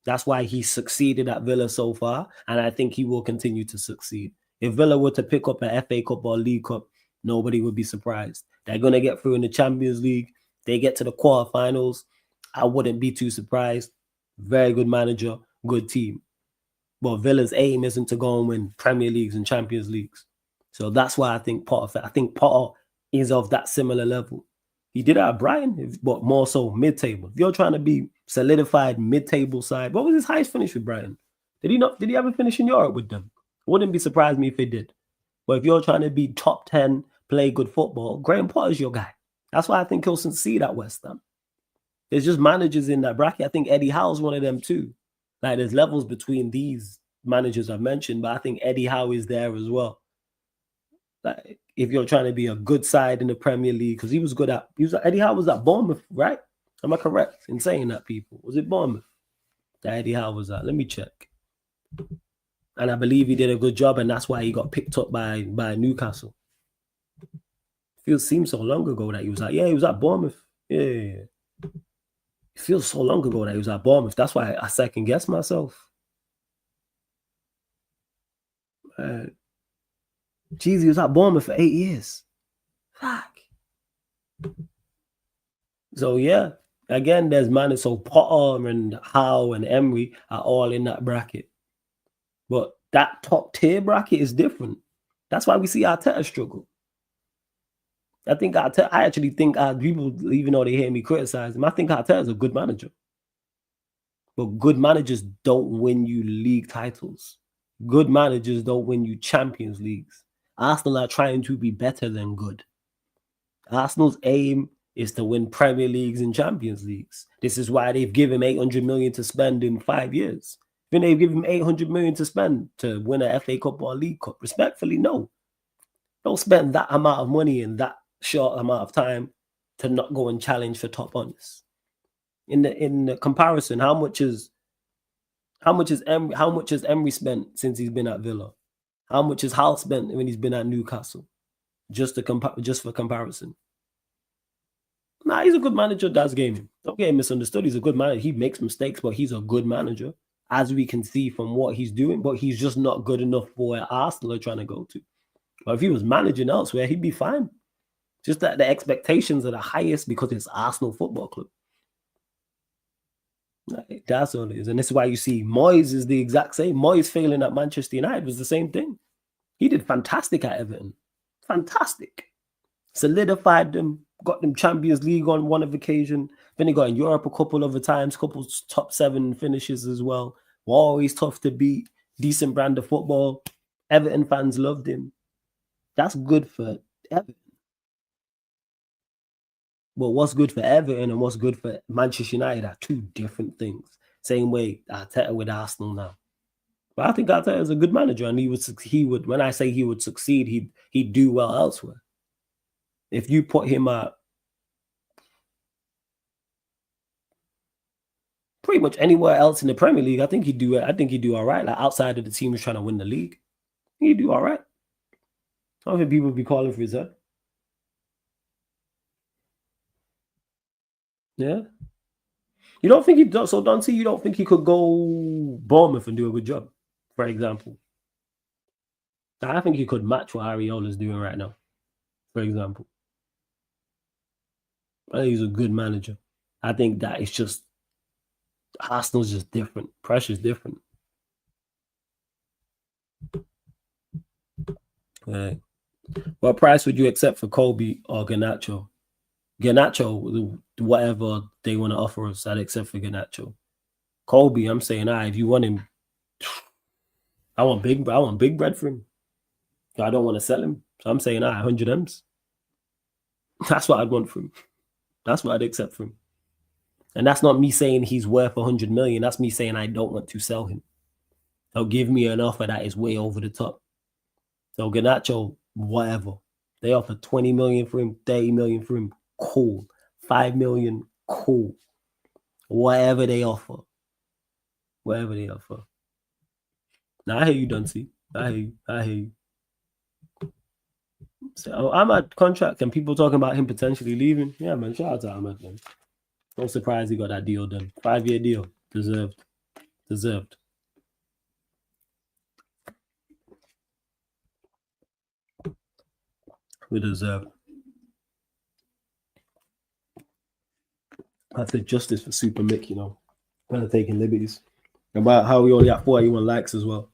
That's why he succeeded at Villa so far, and I think he will continue to succeed. If Villa were to pick up an FA Cup or League Cup, nobody would be surprised. They're going to get through in the Champions League. They get to the quarterfinals. I wouldn't be too surprised. Very good manager, good team. But Villa's aim isn't to go and win Premier Leagues and Champions Leagues. So that's why I think Potter is of that similar level. He did it at Brighton, but more so mid-table. If you're trying to be solidified mid-table side, what was his highest finish with Brighton? Did he ever finish in Europe with them? Wouldn't be surprised me if he did. But if you're trying to be top 10, play good football, Graham Potter's your guy. That's why I think he'll succeed at West Ham. There's just managers in that bracket. I think Eddie Howe's one of them too. Like there's levels between these managers I've mentioned, but I think Eddie Howe is there as well. Like if you're trying to be a good side in the Premier League, because Eddie Howe was at Bournemouth, right? Am I correct in saying that, people? Was it Bournemouth that Eddie Howe was at? Let me check. And I believe he did a good job, and that's why he got picked up by Newcastle. It seems so long ago that he was at Bournemouth. Yeah. It feels so long ago that he was at Bournemouth. That's why I second guess myself. Jeez, he was at Bournemouth for 8 years. Fuck. So yeah, again, there's managers. So Potter and Howe and Emery are all in that bracket. But that top tier bracket is different. That's why we see Arteta struggle. I actually think people, even though they hear me criticize him, I think Arteta is a good manager. But good managers don't win you league titles. Good managers don't win you Champions Leagues. Arsenal are trying to be better than good. Arsenal's aim is to win Premier Leagues and Champions Leagues. This is why they've given him 800 million to spend in 5 years. Then they've given him 800 million to spend to win a FA Cup or a League Cup. Respectfully, no. Don't spend that amount of money in that short amount of time to not go and challenge for top honors. In the comparison, how much has Emery spent since he's been at Villa? How much has Hal spent when he's been at Newcastle? Just for comparison. Nah, he's a good manager. That's gaming. Don't get misunderstood. He's a good manager. He makes mistakes, but he's a good manager, as we can see from what he's doing. But he's just not good enough for where Arsenal are trying to go to. But if he was managing elsewhere, he'd be fine. Just that the expectations are the highest because it's Arsenal Football Club. That's all it is. And this is why you see Moyes is the exact same. Moyes failing at Manchester United was the same thing. He did fantastic at Everton. Fantastic. Solidified them, got them Champions League on one occasion. Then he got in Europe a couple of times, couple top 7 finishes as well. Were always tough to beat. Decent brand of football. Everton fans loved him. That's good for Everton. But what's good for Everton and what's good for Manchester United are two different things. Same way Arteta with Arsenal now. But I think Arteta is a good manager, and he would. When I say he would succeed, he'd do well elsewhere. If you put him at pretty much anywhere else in the Premier League, I think he'd do all right. Like outside of the team who's trying to win the league, he'd do all right. I don't think people would be calling for his head. Yeah. You don't think he does? So Dante, you don't think he could go Bournemouth and do a good job, for example? I think he could match what Ariola's doing right now, for example. I think he's a good manager. I think that it's just Arsenal's just different. Pressure's different. Right. What price would you accept for Kobe or Garnacho? Garnacho, whatever they want to offer us, I'd accept for Garnacho. Kobe, I'm saying, if you want him, I want big bread for him. I don't want to sell him. So I'm saying, 100 M's. That's what I'd want from him. That's what I'd accept from him. And that's not me saying he's worth 100 million. That's me saying I don't want to sell him. They'll give me an offer that is way over the top. So Garnacho, whatever. They offer 20 million for him, 30 million for him, cool. 5 million, cool. Whatever they offer. Whatever they offer. Now I hear you, Duncy. I hear you. So I'm at contract and people talking about him potentially leaving. Yeah, man. Shout out to Ahmad, man. No surprise he got that deal done. 5-year deal. Deserved. We deserve. I said justice for Super Mick, you know. Kind of taking liberties. About how we only have 41 likes as well.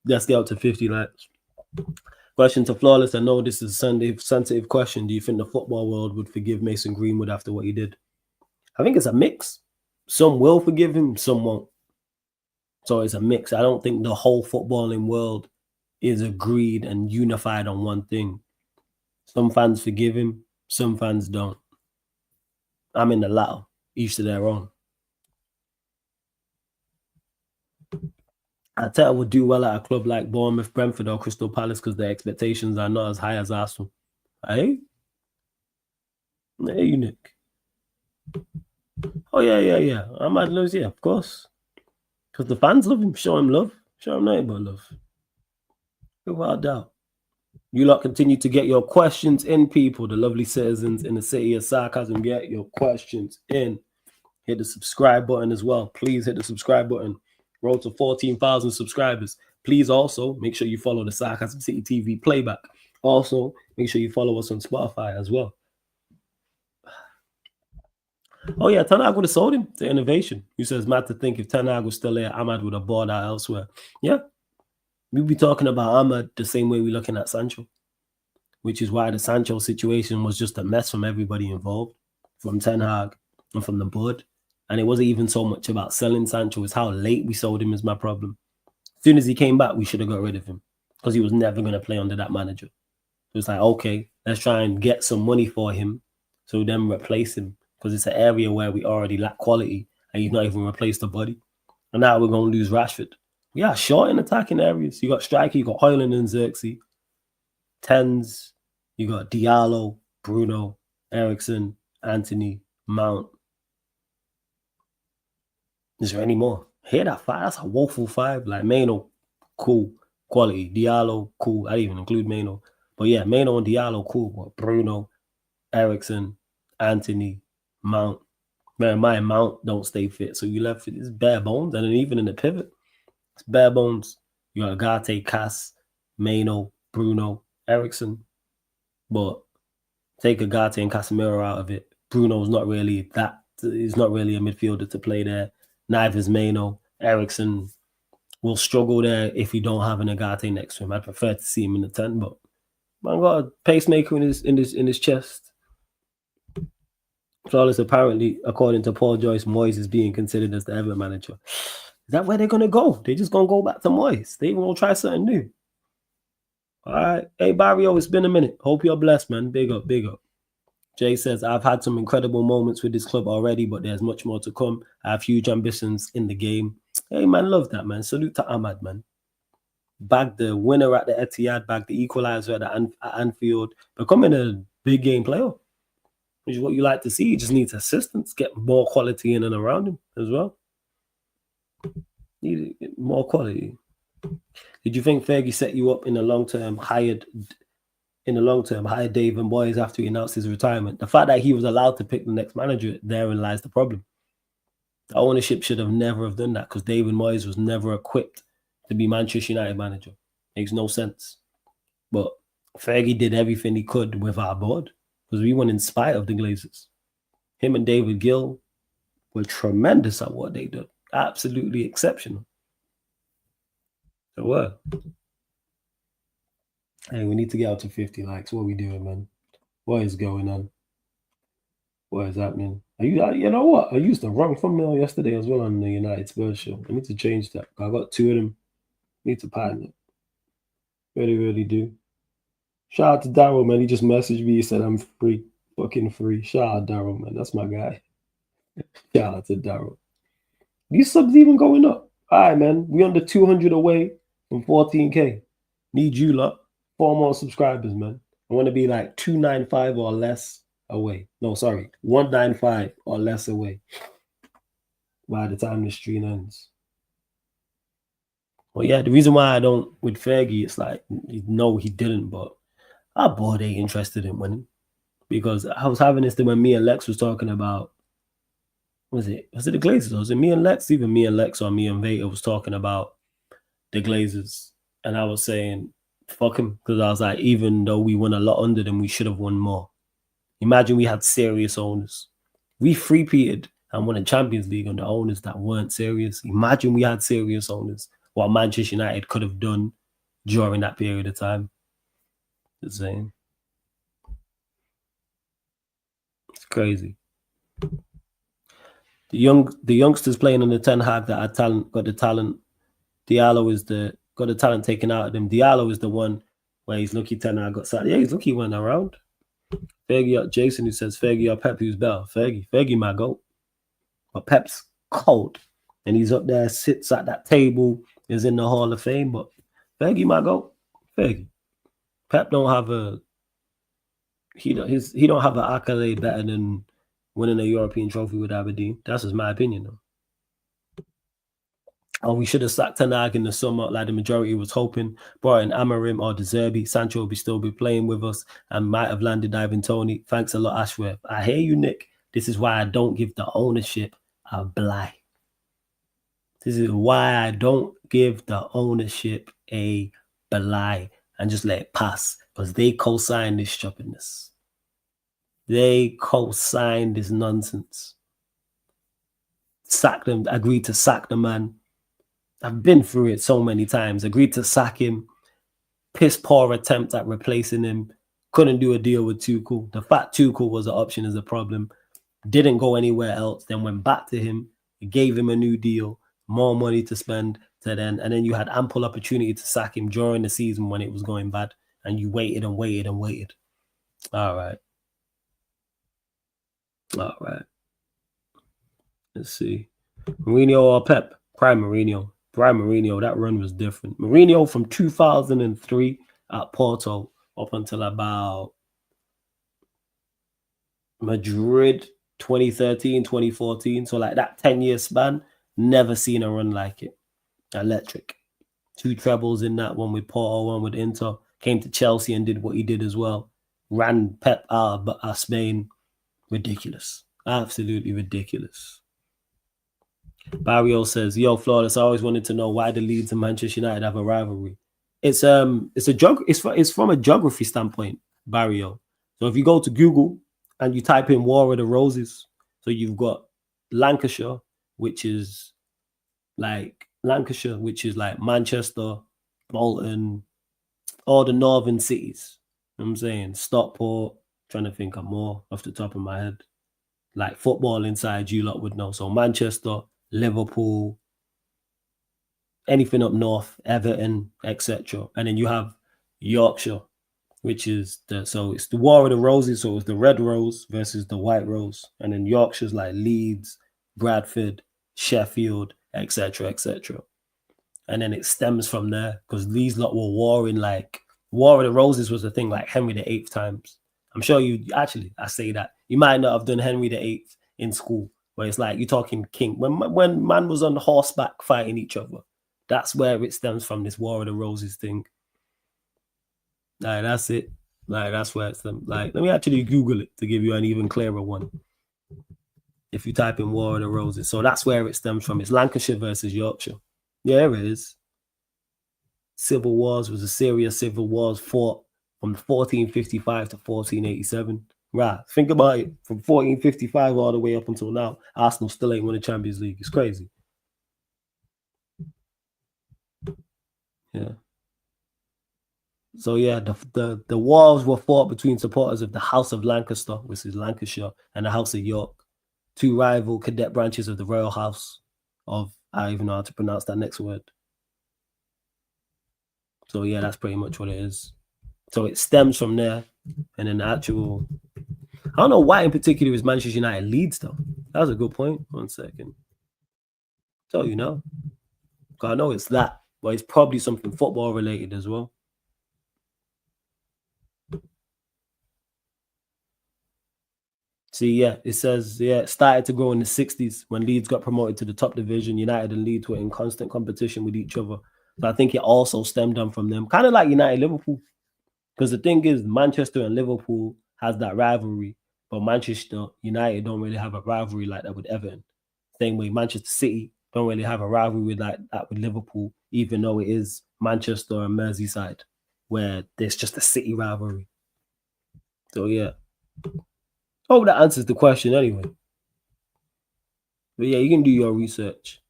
Let's get up to 50 likes. Question to Flawless. I know this is a sensitive question. Do you think the football world would forgive Mason Greenwood after what he did? I think it's a mix. Some will forgive him, some won't. So it's a mix. I don't think the whole footballing world is agreed and unified on one thing. Some fans forgive him, some fans don't. I'm in the latter, each to their own. Arteta would do well at a club like Bournemouth, Brentford, or Crystal Palace because their expectations are not as high as Arsenal. Hey? Hey, Nick. Oh, yeah. I'm at Lewis, yeah, of course. Because the fans love him. Show him love. Show him nothing but love. Without doubt. You lot continue to get your questions in, people. The lovely citizens in the city of sarcasm, get your questions in. Hit the subscribe button as well. Please hit the subscribe button. Road to 14,000 subscribers. Please also make sure you follow the Sarcasm City TV playback. Also, make sure you follow us on Spotify as well. Oh, yeah, Ten Hag would have sold him to Innovation. Who says, mad to think if Ten Hag was still there, Ahmad would have bought out elsewhere. Yeah. We'll be talking about Ahmad the same way we're looking at Sancho, which is why the Sancho situation was just a mess from everybody involved, from Ten Hag and from the board. And it wasn't even so much about selling Sancho, it's how late we sold him is my problem. As soon as he came back, we should have got rid of him because he was never going to play under that manager. So it's like, okay, let's try and get some money for him so then replace him because it's an area where we already lack quality and he's not even replaced the body. And now we're going to lose Rashford. We are short in attacking areas. You got Striker, you got Højlund and Xerxes, Tens, you got Diallo, Bruno, Ericsson, Anthony, Mount. Is there any more? Hear that 5? That's a woeful 5. Like Maino, cool. Quality. Diallo, cool. I didn't even include Maino. But yeah, Maino and Diallo, cool. But Bruno, Ericsson, Anthony, Mount. Man, my Mount don't stay fit. So you left it. It's bare bones. And then even in the pivot, it's bare bones. You got Agate, Cass, Maino, Bruno, Ericsson. But take Agate and Casemiro out of it. Bruno's not really that. He's not really a midfielder to play there. Neither is Maino. Ericsson will struggle there if you don't have an Agate next to him. I'd prefer to see him in the 10, but man got a pacemaker in his chest. Flawless, apparently, according to Paul Joyce, Moyes is being considered as the Everton manager. Is that where they're gonna go? They're just gonna go back to Moyes. They even gonna try something new. All right. Hey Barrio, it's been a minute. Hope you're blessed, man. Big up. Jay says, I've had some incredible moments with this club already, but there's much more to come. I have huge ambitions in the game. Hey, man, love that, man. Salute to Ahmad, man. Bag the winner at the Etihad, bag the equalizer at Anfield, becoming a big game player, which is what you like to see. He just needs assistance, get more quality in and around him as well. Need more quality. Did you think Fergie set you up in the long term, hired Dave and Moyes after he announced his retirement? The fact that he was allowed to pick the next manager, therein lies the problem. The ownership should have never have done that because David Moyes was never equipped to be Manchester United manager. Makes no sense. But Fergie did everything he could with our board because we won in spite of the Glazers. Him and David Gill were tremendous at what they did. Absolutely exceptional. They were. Hey, we need to get out to 50 likes. What are we doing, man? What is going on? What is happening? You know what? I used the wrong thumbnail yesterday as well on the United Spurs show. I need to change that. I got 2 of them. Need to pattern it. Really, really do. Shout out to Daryl, man. He just messaged me. He said I'm free, fucking free. Shout out Daryl, man. That's my guy. Shout out to Daryl. These subs even going up. All right, man. We under 200 away from 14K. Need you lot. 4 more subscribers, man. I want to be like 295 or less away. No, sorry, 195 or less away by the time the stream ends. Well, yeah, the reason why I don't with Fergie, it's like, no, he didn't, but our board ain't interested in winning. Because I was having this thing when me and Lex was talking about, was it the Glazers? Or was it me and Lex? Even me and Lex or me and Veta was talking about the Glazers. And I was saying, fuck him. Because I was like, even though we won a lot under them, we should have won more. Imagine we had serious owners. We three-peated and won a Champions League under owners that weren't serious. Imagine we had serious owners. What Manchester United could have done during that period of time. The same. It's crazy. The youngsters playing on the Ten Hag that had talent, got the talent. Diallo is got the talent taken out of them. Diallo is the one where he's lucky Ten Hag got sacked. Yeah, he's lucky he went around. Fergie, Jason who says Fergie or Pep who's better. Fergie my goat. But Pep's cold. And he's up there, sits at that table, is in the Hall of Fame. But Fergie my goat. Fergie. Pep don't have a he don't have an accolade better than winning a European trophy with Aberdeen. That's just my opinion though. Oh, we should have sacked Ten Hag in the summer, like the majority was hoping. Brought in Amarim or De Zerbi. Sancho will still be playing with us and might have landed Ivan Toney. Thanks a lot, Ashworth. I hear you, Nick. This is why I don't give the ownership a bly. This is why I don't give the ownership a bly and just let it pass. Because they co-sign this stupidness. They co-sign this nonsense. Sack them, agreed to sack the man. I've been through it so many times. Agreed to sack him. Piss poor attempt at replacing him. Couldn't do a deal with Tuchel. The fact Tuchel was an option is a problem. Didn't go anywhere else. Then went back to him. Gave him a new deal. More money to spend. And then you had ample opportunity to sack him during the season when it was going bad. And you waited and waited and waited. All right. All right. Let's see. Mourinho or Pep? Prime Mourinho. That run was different. Mourinho from 2003 at Porto up until about Madrid 2013, 2014. So like that 10-year span, never seen a run like it. Electric. 2 trebles in that one with Porto, one with Inter. Came to Chelsea and did what he did as well. Ran Pep out of Spain. Ridiculous. Absolutely ridiculous. Barrio says, "Yo, Flawless. I always wanted to know why the Leeds and Manchester United have a rivalry. It's from a geography standpoint, Barrio. So if you go to Google and you type in War of the Roses, so you've got Lancashire, which is like Manchester, Bolton, all the northern cities. You know what I'm saying Stockport. Trying to think of more off the top of my head. Like football inside, you lot would know. So Manchester, Liverpool, anything up north, Everton, etc. And then you have Yorkshire, which is it's the War of the Roses. So it's the red rose versus the white rose. And then Yorkshire's like Leeds, Bradford, Sheffield, etc., etc. And then it stems from there because these lot were warring. Like War of the Roses was the thing like Henry VIII times. I'm sure I say that. You might not have done Henry VIII in school, where it's like you're talking king. When man was on horseback fighting each other, that's where it stems from, this War of the Roses thing. Like, that's it. Like, that's where it stems. Like, let me actually Google it to give you an even clearer one. If you type in War of the Roses. So that's where it stems from. It's Lancashire versus Yorkshire. Yeah, it is. Civil Wars was a serious civil wars fought from 1455 to 1487. Right. Think about it. From 1455 all the way up until now, Arsenal still ain't won the Champions League. It's crazy. Yeah. So yeah, the wars were fought between supporters of the House of Lancaster, which is Lancashire, and the House of York, 2 rival cadet branches of the Royal House of, I don't even know how to pronounce that next word. So yeah, that's pretty much what it is. So it stems from there, and then the actual. I don't know why in particular is Manchester United Leeds though. That was a good point. 1 second. So you know, I know it's that, but it's probably something football related as well. See, yeah, it says, yeah, it started to grow in the 60s when Leeds got promoted to the top division. United and Leeds were in constant competition with each other. So I think it also stemmed on from them, kind of like United Liverpool. Because the thing is, Manchester and Liverpool has that rivalry, but Manchester United don't really have a rivalry like that with Everton. Same way Manchester City don't really have a rivalry like that with Liverpool, even though it is Manchester and Merseyside, where there's just a city rivalry. So yeah, hope that answers the question anyway. But yeah, you can do your research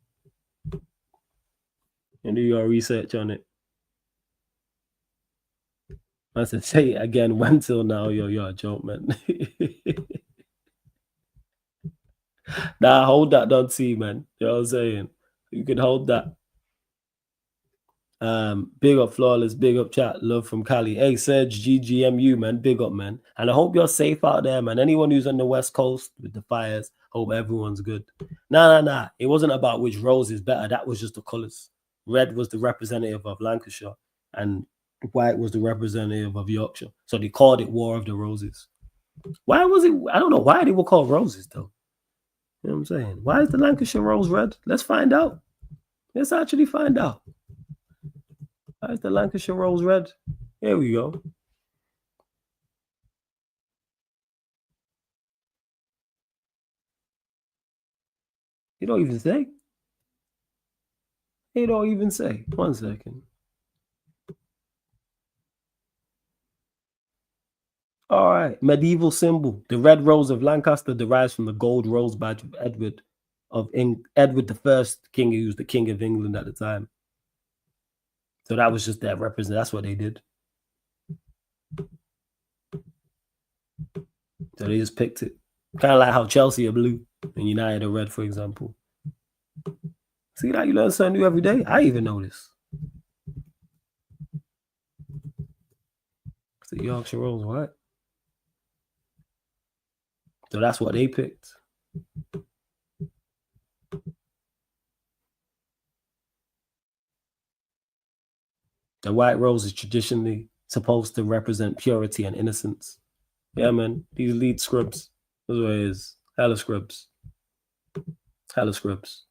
and do your research on it. I said, say it again. When till now, you're a joke, man. Nah, hold that down, see, man. You know what I'm saying? You can hold that. Big up Flawless, big up chat, love from Cali. Hey Serge, GGMU, man, big up, man. And I hope you're safe out there, man. Anyone who's on the West Coast with the fires, hope everyone's good. Nah. It wasn't about which rose is better. That was just the colors. Red was the representative of Lancashire, and white was the representative of Yorkshire. So they called it War of the Roses. Why was it? I don't know why they were called roses, though. You know what I'm saying? Why is the Lancashire rose red? Let's find out. Let's actually find out. Why is the Lancashire rose red? Here we go. You don't even say. You don't even say. 1 second. All right. Medieval symbol. The red rose of Lancaster derives from the gold rose badge of Edward the First King, who was the King of England at the time. So that was just that represent. That's what they did. So they just picked it. Kind of like how Chelsea are blue and United are red, for example. See that? You learn something new every day. I even know this. It's the Yorkshire Rose, what? So that's what they picked. The white rose is traditionally supposed to represent purity and innocence. Yeah, man. These elite scrubs. That's what it is. Hella scrubs. Hella scrubs.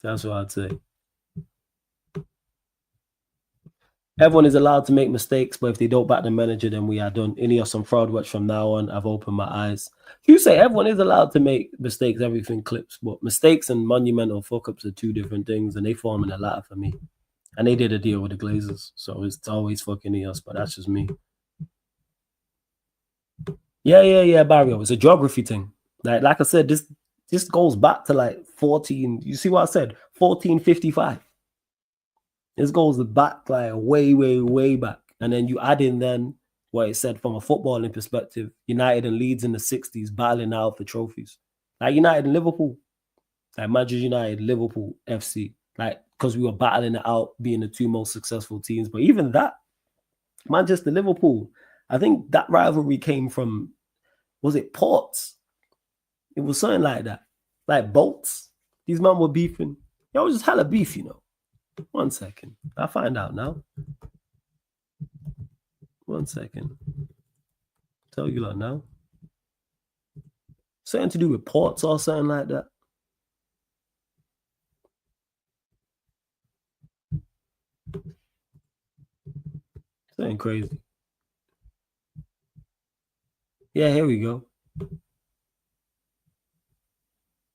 That's what I'd say. Everyone is allowed to make mistakes, but if they don't back the manager, then we are done. Any or some fraud watch from now on. I've opened my eyes. You say everyone is allowed to make mistakes, everything clips, but mistakes and monumental fuck ups are two different things, and they form in a latter for me. And they did a deal with the Glazers, so it's always fucking us, but that's just me. Yeah, Barrio. It's a geography thing. Like I said, this goes back to like 14. You see what I said? 1455. This goes back like way back. And then you add in then what it said from a footballing perspective, United and Leeds in the 60s battling out for trophies. Like United and Liverpool, like Manchester United, Liverpool, FC, like because we were battling it out, being the two most successful teams. But even that, Manchester, Liverpool, I think that rivalry came from, was it Ports? It was something like that. Like Bolts. These men were beefing. It was just hella beef, you know. 1 second. I'll find out now. 1 second. Tell you like now. Something to do with ports or something like that. Something crazy. Yeah, here we go. It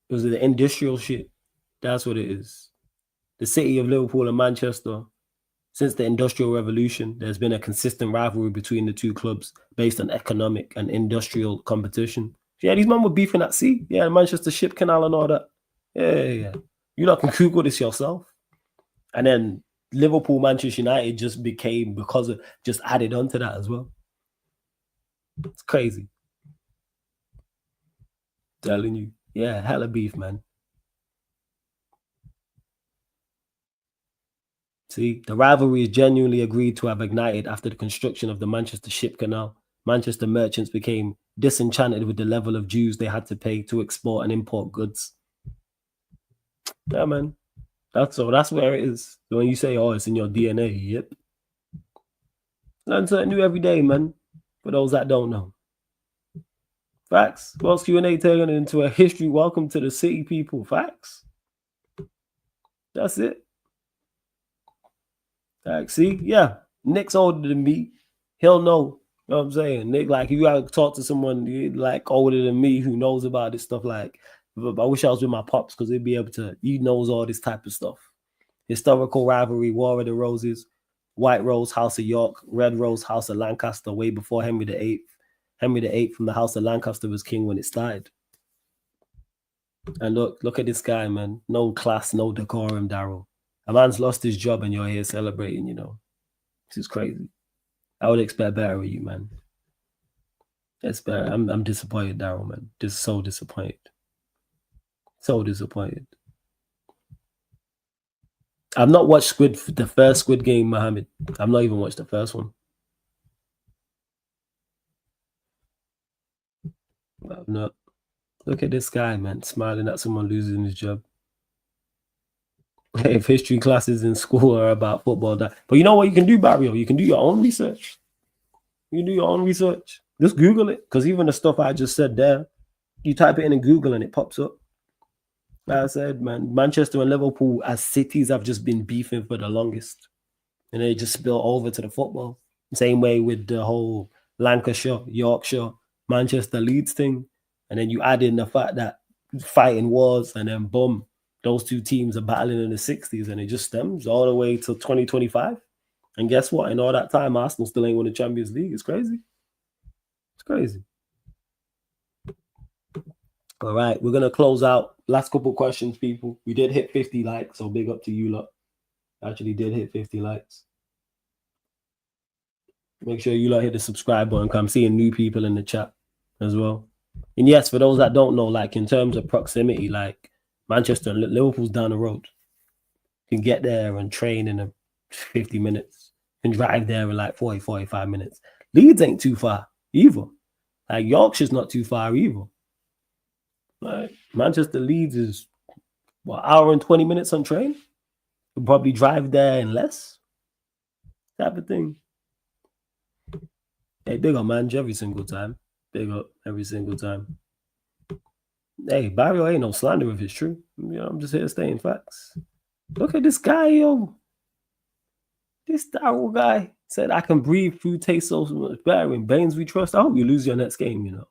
was the industrial shit. That's what it is. The city of Liverpool and Manchester. Since the Industrial Revolution, there's been a consistent rivalry between the two clubs based on economic and industrial competition. Yeah, these men were beefing at sea. Yeah, the Manchester Ship Canal and all that. Yeah. You lot can Google this yourself. And then Liverpool, Manchester United just became because of just added on to that as well. It's crazy. Telling you. Yeah, hella beef, man. See, the rivalry is genuinely agreed to have ignited after the construction of the Manchester Ship Canal. Manchester merchants became disenchanted with the level of dues they had to pay to export and import goods. Yeah, man. That's all. That's where it is. So when you say, oh, it's in your DNA, yep. Learn something new every day, man. For those that don't know. Facts. Sports Q&A turning it into a history. Welcome to the city, people. Facts. That's it. Like, see, yeah, Nick's older than me. He'll know. You know what I'm saying? Nick, like, you gotta talk to someone like older than me who knows about this stuff. Like, I wish I was with my pops because they'd be able to. He knows all this type of stuff. Historical rivalry, War of the Roses, White Rose, House of York, Red Rose, House of Lancaster, way before Henry VIII. Henry VIII from the House of Lancaster was king when it started. And look at this guy, man. No class, no decorum, Daryl. A man's lost his job and you're here celebrating, you know. This is crazy. I would expect better of you, man. It's better. I'm disappointed, Daryl, man. Just so disappointed. So disappointed. I've not watched the first Squid Game, Mohammed. I've not even watched the first one. I've not. Look at this guy, man, smiling at someone losing his job. If history classes in school are about football, but you know what you can do, Barrio? You can do your own research. You do your own research. Just Google it, because even the stuff I just said there, you type it in Google and it pops up. Like I said, man, Manchester and Liverpool as cities have just been beefing for the longest, and they just spill over to the football. Same way with the whole Lancashire, Yorkshire, Manchester Leeds thing, and then you add in the fact that fighting wars, and then boom, those two teams are battling in the 60s, and it just stems all the way to 2025. And guess what? In all that time, Arsenal still ain't won the Champions League. It's crazy. It's crazy. All right, we're gonna close out. Last couple questions, people. We did hit 50 likes, so big up to you lot. Actually did hit 50 likes. Make sure you lot hit the subscribe button. I'm seeing new people in the chat as well. And yes, for those that don't know, like in terms of proximity, like Manchester and Liverpool's down the road. You can get there and train in 50 minutes. You can drive there in like 40, 45 minutes. Leeds ain't too far either. Like Yorkshire's not too far either. Like Manchester Leeds is what, hour and 20 minutes on train? You'll probably drive there in less. Type of thing. Hey, big up, man, every single time. Big up every single time. Hey, Barrio ain't no slander if it's true. You know, I'm just here stating facts. Look at this guy, yo. This Daryl guy said, I can breathe, food tastes so much better. In Baines we trust. I hope you lose your next game, you know.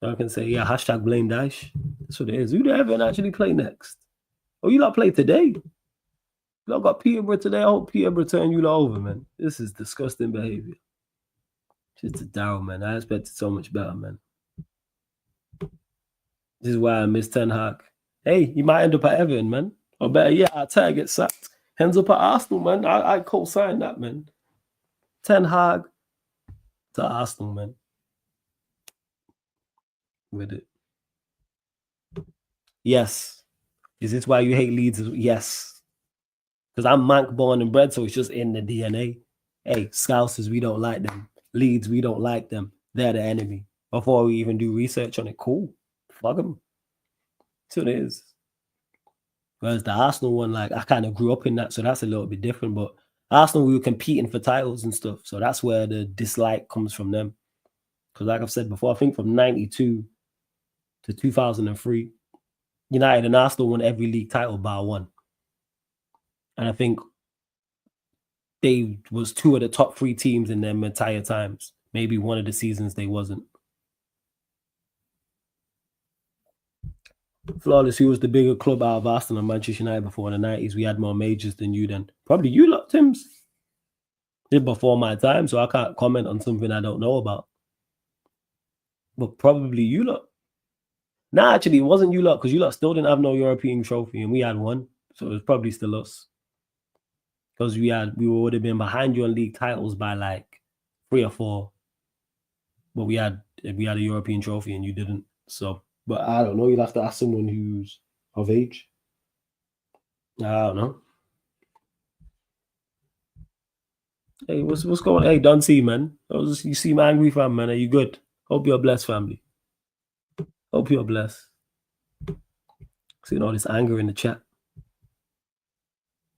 So I can say, yeah, hashtag blame Dash. That's what it is. Who do Everton actually play next? Oh, you lot play today? You lot got Peterborough today. I hope Peterborough turn you lot over, man. This is disgusting behavior. Just a Daryl, man. I expected so much better, man. This is why I miss Ten Hag. Hey, he might end up at Everton, man. Or better, yeah, Arteta gets sacked. Ends up at Arsenal, man. I co-sign that, man. Ten Hag to Arsenal, man. With it. Yes. Is this why you hate Leeds? Yes. Because I'm Manc born and bred, so it's just in the DNA. Hey, Scousers, we don't like them. Leeds, we don't like them. They're the enemy. Before we even do research on it, cool. Fuck them. That's what it is. Whereas the Arsenal one, like, I kind of grew up in that, so that's a little bit different. But Arsenal, we were competing for titles and stuff, so that's where the dislike comes from them. Because like I've said before, I think from 92 to 2003, United and Arsenal won every league title bar one. And I think they was two of the top three teams in them entire times. Maybe one of the seasons they wasn't. Flawless, who was the bigger club out of Arsenal and Manchester United before in the 90s? We had more majors than you then. Probably you lot, Tims. Did before my time, so I can't comment on something I don't know about. But probably you lot. Nah, actually, it wasn't you lot, because you lot still didn't have no European trophy, and we had one. So it was probably still us. Because we would have been behind you on league titles by like 3 or 4. But we had a European trophy and you didn't. So, but I don't know. You'll have to ask someone who's of age. I don't know. Hey, what's going on? Hey, Don C, man. You seem angry, fam, man. Are you good? Hope you're blessed, family. Hope you're blessed. Seeing all this anger in the chat.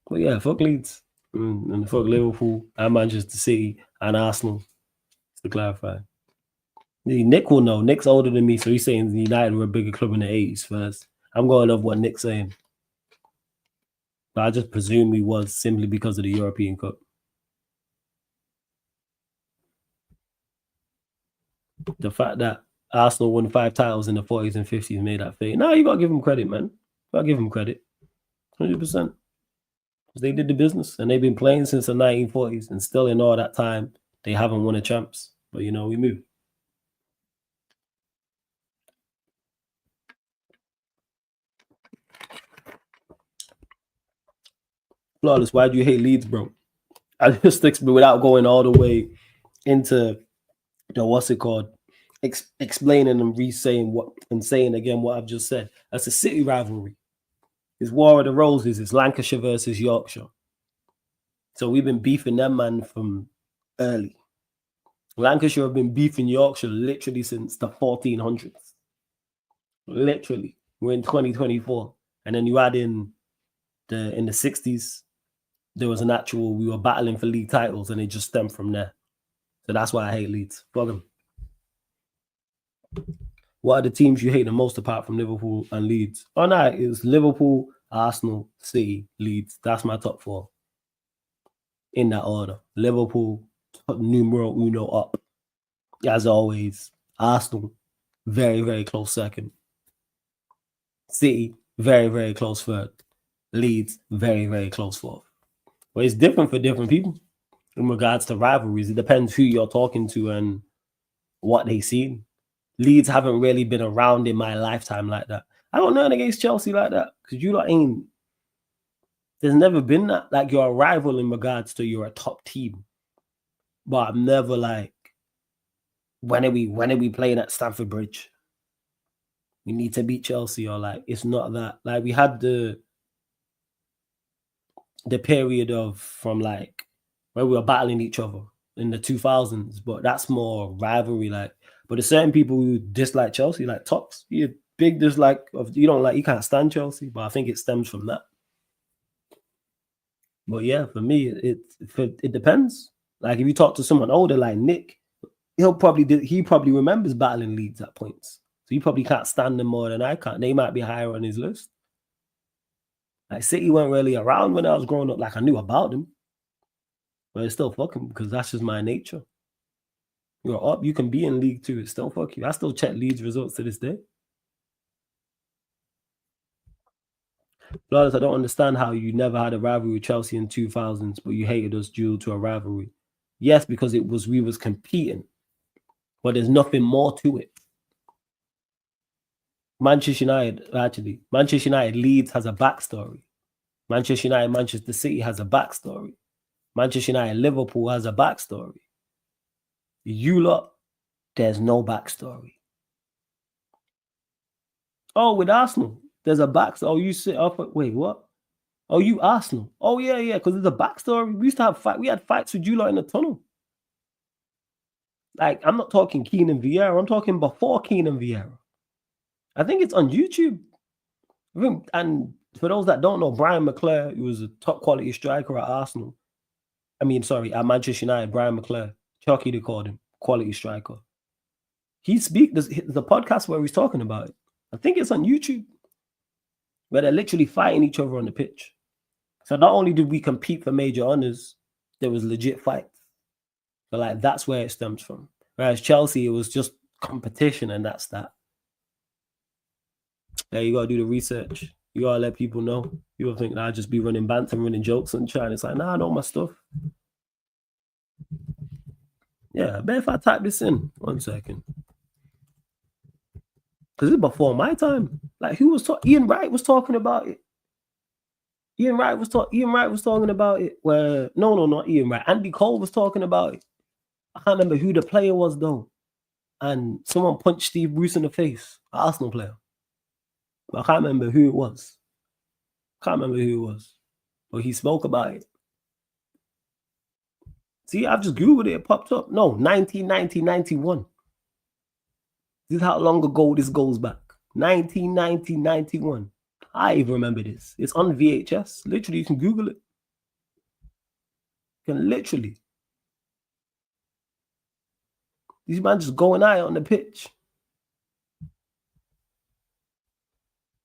But yeah, fuck Leeds. And fuck Liverpool and Manchester City and Arsenal, to clarify. Nick will know. Nick's older than me, so he's saying United were a bigger club in the 80s first. I'm going off what Nick's saying. But I just presume he was simply because of the European Cup. The fact that Arsenal won 5 titles in the 40s and 50s made that fake. No, you got to give him credit, man. You got to give him credit. 100%. They did the business, and they've been playing since the 1940s, and still in all that time, they haven't won a champs. But, we move. Flawless, why do you hate Leeds, bro? I just without going all the way into the what's it called, explaining and re-saying what and saying again what I've just said. That's a city rivalry. It's War of the Roses. It's Lancashire versus Yorkshire. So we've been beefing them, man, from early. Lancashire have been beefing Yorkshire literally since the 1400s. Literally, we're in 2024, and then you add in the 60s, there was we were battling for league titles, and it just stemmed from there. So that's why I hate Leeds. Fuck them. What are the teams you hate the most apart from Liverpool and Leeds? Oh no, it was Liverpool, Arsenal, City, Leeds. That's my top 4. In that order. Liverpool, numero uno up. As always. Arsenal, very, very close second. City, very, very close third. Leeds, very, very close fourth. But it's different for different people in regards to rivalries. It depends who you're talking to and what they've seen. Leeds haven't really been around in my lifetime like that. I got nothing against Chelsea like that because you lot ain't. There's never been that. Like, you're a rival in regards to you're a top team. But I'm never like, when are we playing at Stamford Bridge? We need to beat Chelsea, or like, it's not that. Like, we had the period of from like where we were battling each other in the 2000s, but that's more rivalry. Like, but there's certain people who dislike Chelsea, like Tops. You big dislike of you can't stand Chelsea, but I think it stems from that. But yeah, for me, it depends. Like, if you talk to someone older like Nick, he probably remembers battling Leeds at points. So he probably can't stand them more than I can. They might be higher on his list. Like, City weren't really around when I was growing up. Like, I knew about them, but it's still fucking because that's just my nature. You're up, you can be in League 2. It's still fuck you. I still check Leeds results to this day. Plus, I don't understand how you never had a rivalry with Chelsea in 2000s, but you hated us due to a rivalry. Yes, because we was competing, but there's nothing more to it. Manchester United, Leeds has a backstory. Manchester United, Manchester City has a backstory. Manchester United, Liverpool has a backstory. You lot, there's no backstory. Oh, with Arsenal, there's a backstory. Oh, you sit up. Wait, what? Oh, you Arsenal. Oh, yeah, because there's a backstory. We used to have we had fights with you lot in the tunnel. Like, I'm not talking Keenan Vieira. I'm talking before Keenan Vieira. I think it's on YouTube. And for those that don't know, Brian McClare, who was a top quality striker at Arsenal. At Manchester United, Brian McClare. Chucky, they called him. Quality striker. There's a podcast where he's talking about it. I think it's on YouTube, where they're literally fighting each other on the pitch. So not only did we compete for major honors, there was legit fights. So like, that's where it stems from. Whereas Chelsea, it was just competition, and that's that. Yeah, you gotta do the research. You gotta let people know. People think that I just be running banter, running jokes and trying. It's like, nah, I know my stuff. Yeah, I bet if I type this in, 1 second. Because it's before my time. Like, who was talking? Ian Wright was talking about it. Ian Wright was talking about it. Where no, not Ian Wright. Andy Cole was talking about it. I can't remember who the player was though. And someone punched Steve Bruce in the face, an Arsenal player. But I can't remember who it was. But he spoke about it. See, I've just Googled it. It popped up. No, 1990, 91. This is how long ago this goes back. 1990, 91. I even remember this. It's on VHS. Literally, you can Google it. You can literally. These man just going at it on the pitch.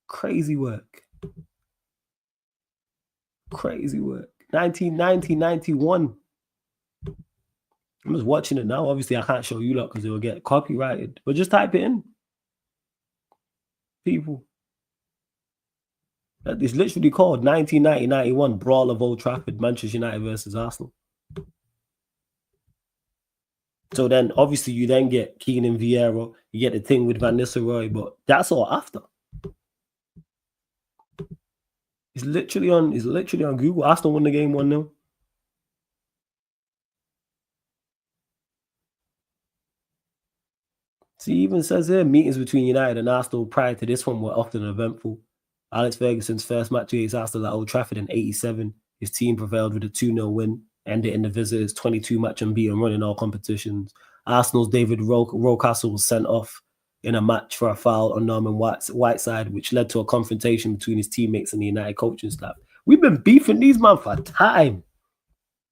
Crazy work. Crazy work. 1990, 91. I'm just watching it now. Obviously, I can't show you lot because it will get copyrighted. But just type it in. People. It's literally called 1990-91 Brawl of Old Trafford, Manchester United versus Arsenal. So then, obviously, you then get Keenan Vieira. You get the thing with Van Nistelrooy, but that's all after. It's literally on Google. Arsenal won the game 1-0. See, even says here, meetings between United and Arsenal prior to this one were often eventful. Alex Ferguson's first match against Arsenal at Old Trafford in '87. His team prevailed with a 2-0 win, ended in the visitors' 22-match unbeaten run in all competitions. Arsenal's David Rocastle was sent off in a match for a foul on Norman Whiteside, which led to a confrontation between his teammates and the United coaching staff. We've been beefing these man for time.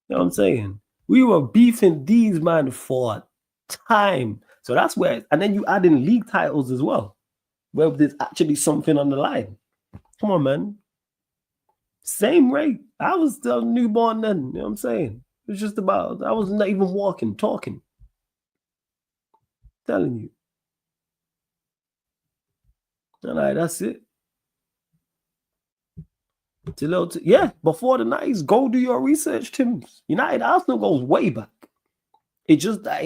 You know what I'm saying? We were beefing these man for time. So that's where, and then you add in league titles as well, where there's actually something on the line. Come on, man. Same rate. I was still newborn then. You know what I'm saying? It was just about, I was not even walking, talking. Telling you. All right, that's it. Yeah, before the 90s, go do your research, Tim. United Arsenal goes way back. It's just that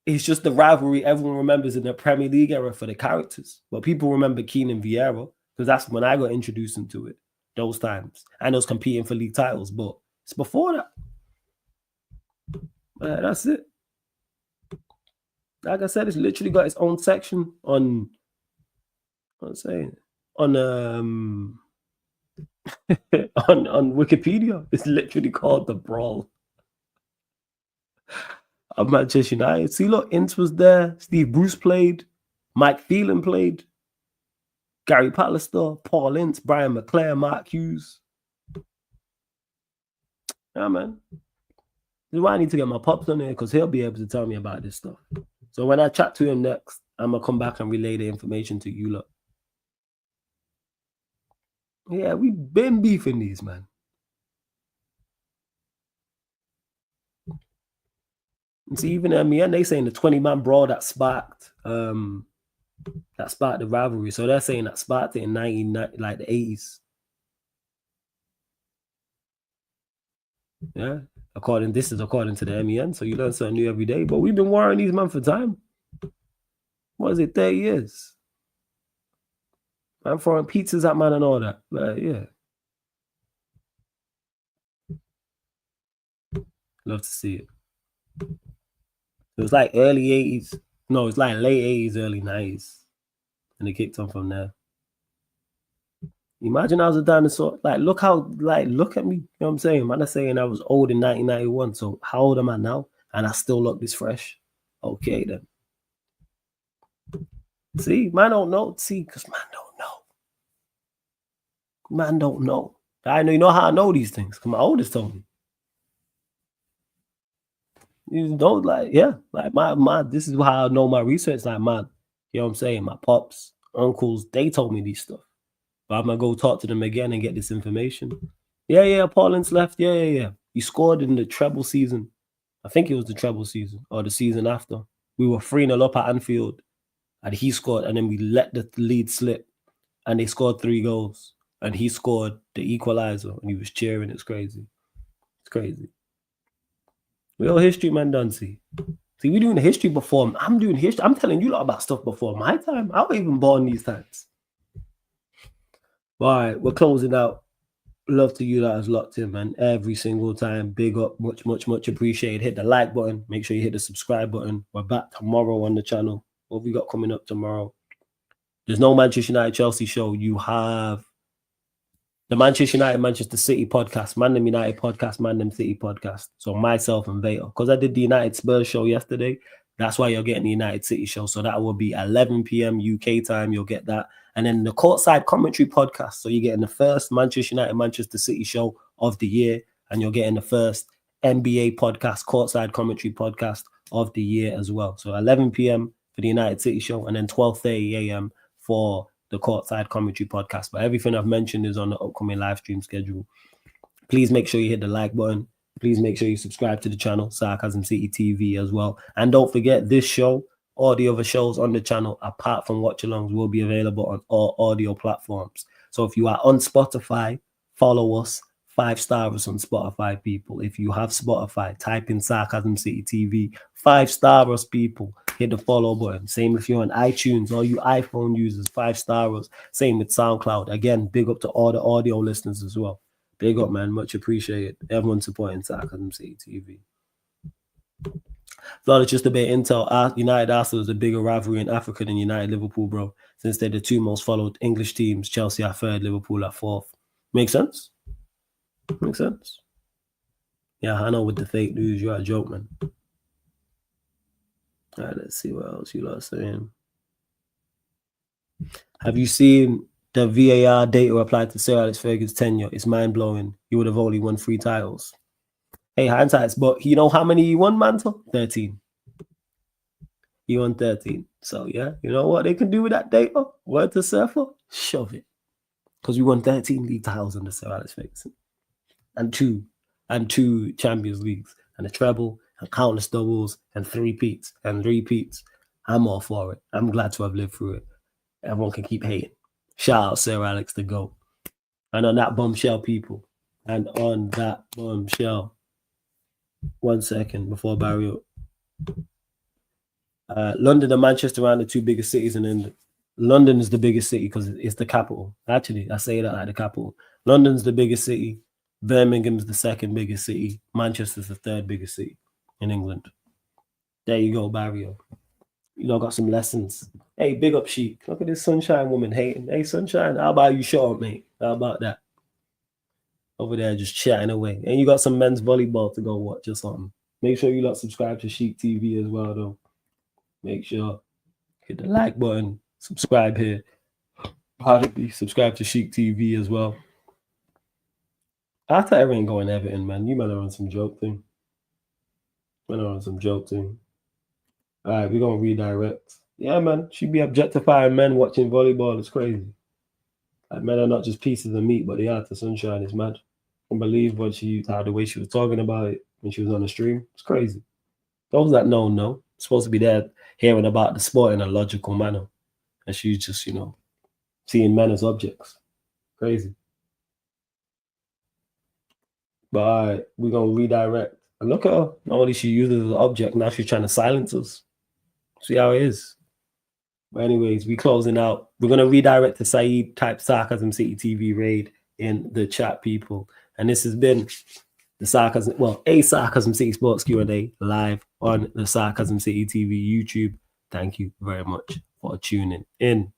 it's just the rivalry everyone remembers in the Premier League era for the characters. But people remember Keenan Vieira because that's when I got introduced into it, those times. And I was competing for league titles, but it's before that. That's it. Like I said, it's literally got its own section on on Wikipedia. It's literally called The Brawl of Manchester United. See, look, Ince was there. Steve Bruce played. Mike Phelan played. Gary Pallister, Paul Ince, Brian McClare, Mark Hughes. Yeah, man. This is why I need to get my pops on there because he'll be able to tell me about this stuff. So when I chat to him next, I'm going to come back and relay the information to you lot. Yeah, we've been beefing these, man. And see, even at MEN, they saying the 20-man brawl that sparked the rivalry. So they're saying that sparked it in the 80s. Yeah, this is according to the MEN. So you learn something new every day. But we've been warring these men for time. What is it, 30 years? I'm throwing pizzas at man and all that. But yeah. Love to see it. It was like early 80s. No, it's like late 80s, early 90s. And it kicked on from there. Imagine I was a dinosaur. Like, look at me. You know what I'm saying? Man, I'm saying I was old in 1991. So how old am I now? And I still look this fresh. Okay, then. See, man don't know. See, because man don't know. Man don't know. I know, you know how I know these things? Because my oldest told me. You don't like, yeah. Like my this is how I know my research. Like you know what I'm saying? My pops, uncles, they told me these stuff. But I'm gonna go talk to them again and get this information. Yeah, Paul Ince left. Yeah. He scored in the treble season. I think it was the treble season or the season after. We were 3-0 up at Anfield. And he scored, and then we let the lead slip. And they scored 3 goals. And he scored the equalizer. And he was cheering. It's crazy. It's crazy. Real history, man, done see. See, we're doing the history before. I'm doing history. I'm telling you a lot about stuff before my time. I wasn't even born these times. All right, we're closing out. Love to you that has locked in, man. Every single time. Big up. Much appreciated. Hit the like button. Make sure you hit the subscribe button. We're back tomorrow on the channel. What have we got coming up tomorrow? There's no Manchester United Chelsea show. You have The Manchester United, Manchester City podcast, Man Them United podcast, Man Them City podcast. So myself and Vader, because I did the United Spurs show yesterday. That's why you're getting the United City show. So that will be 11 p.m. UK time. You'll get that. And then the Courtside Commentary podcast. So you're getting the first Manchester United, Manchester City show of the year. And you're getting the first NBA podcast, Courtside Commentary podcast of the year as well. So 11 p.m. for the United City show. And then 12:30 a.m. for the Courtside Commentary podcast. But everything I've mentioned is on the upcoming live stream schedule. Please make sure you hit the like button. Please make sure you subscribe to the channel, Sarcasm City TV as well. And don't forget, this show, all the other shows on the channel, apart from watch-alongs, will be available on all audio platforms. So if you are on Spotify, follow us. 5-star us on Spotify, people. If you have Spotify, type in Sarcasm City TV. 5-star us, people. Hit the follow button. Same if you're on iTunes, all you iPhone users, 5-star us. Same with SoundCloud. Again, big up to all the audio listeners as well. Big up, man. Much appreciated. Everyone supporting Sarcasm City TV. Thought it's just a bit intel. United Arsenal is a bigger rivalry in Africa than United Liverpool, bro. Since they're the two most followed English teams. Chelsea are third, Liverpool are fourth. Make sense? Makes sense. Yeah, I know with the fake news, you're a joke, man. All right, let's see what else you lot are saying. Have you seen the VAR data applied to Sir Alex Ferguson's tenure? It's mind-blowing. He would have only won 3 titles. Hey, hindsight's, but you know how many he won, Mantle? 13. He won 13. So, yeah, you know what they can do with that data? Word to Surfer? Shove it. Because we won 13 league titles under Sir Alex Ferguson. And two Champions Leagues, and a treble, and countless doubles, and 3-peats, and repeats. I'm all for it. I'm glad to have lived through it. Everyone can keep hating. Shout out Sir Alex the GOAT. And on that bombshell, people. And on that bombshell. 1 second before Barry up. London and Manchester are the 2 biggest cities in England. London is the biggest city because it's the capital. Actually, I say that like the capital. London's the biggest city. Birmingham's the 2nd biggest city. Manchester's the 3rd biggest city in England. There you go, Barrio. You know, got some lessons. Hey, big up, Sheik. Look at this Sunshine woman hating. Hey, Sunshine, how about you short, mate? How about that? Over there just chatting away. And you got some men's volleyball to go watch or something. Make sure you lot subscribe to Sheik TV as well, though. Make sure. Hit the like button. Subscribe here. Pardon me. Subscribe to Sheik TV as well. I thought I ain't going Everton, man. You might have on some joke thing. All right, we're going to redirect. Yeah, man. She'd be objectifying men watching volleyball. It's crazy. Like, men are not just pieces of meat, but they are to Sunshine. It's mad. I can't believe how the way she was talking about it when she was on the stream. It's crazy. Those that know. Supposed to be there hearing about the sport in a logical manner. And she's just, seeing men as objects. Crazy. But all right, we're going to redirect. And look at her. Not only she uses as an object, now she's trying to silence us. See how it is. But anyways, we closing out. We're going to redirect to Saeed. Type Sarcasm City TV raid in the chat, people. And this has been a Sarcasm City Sports Q&A live on the Sarcasm City TV YouTube. Thank you very much for tuning in.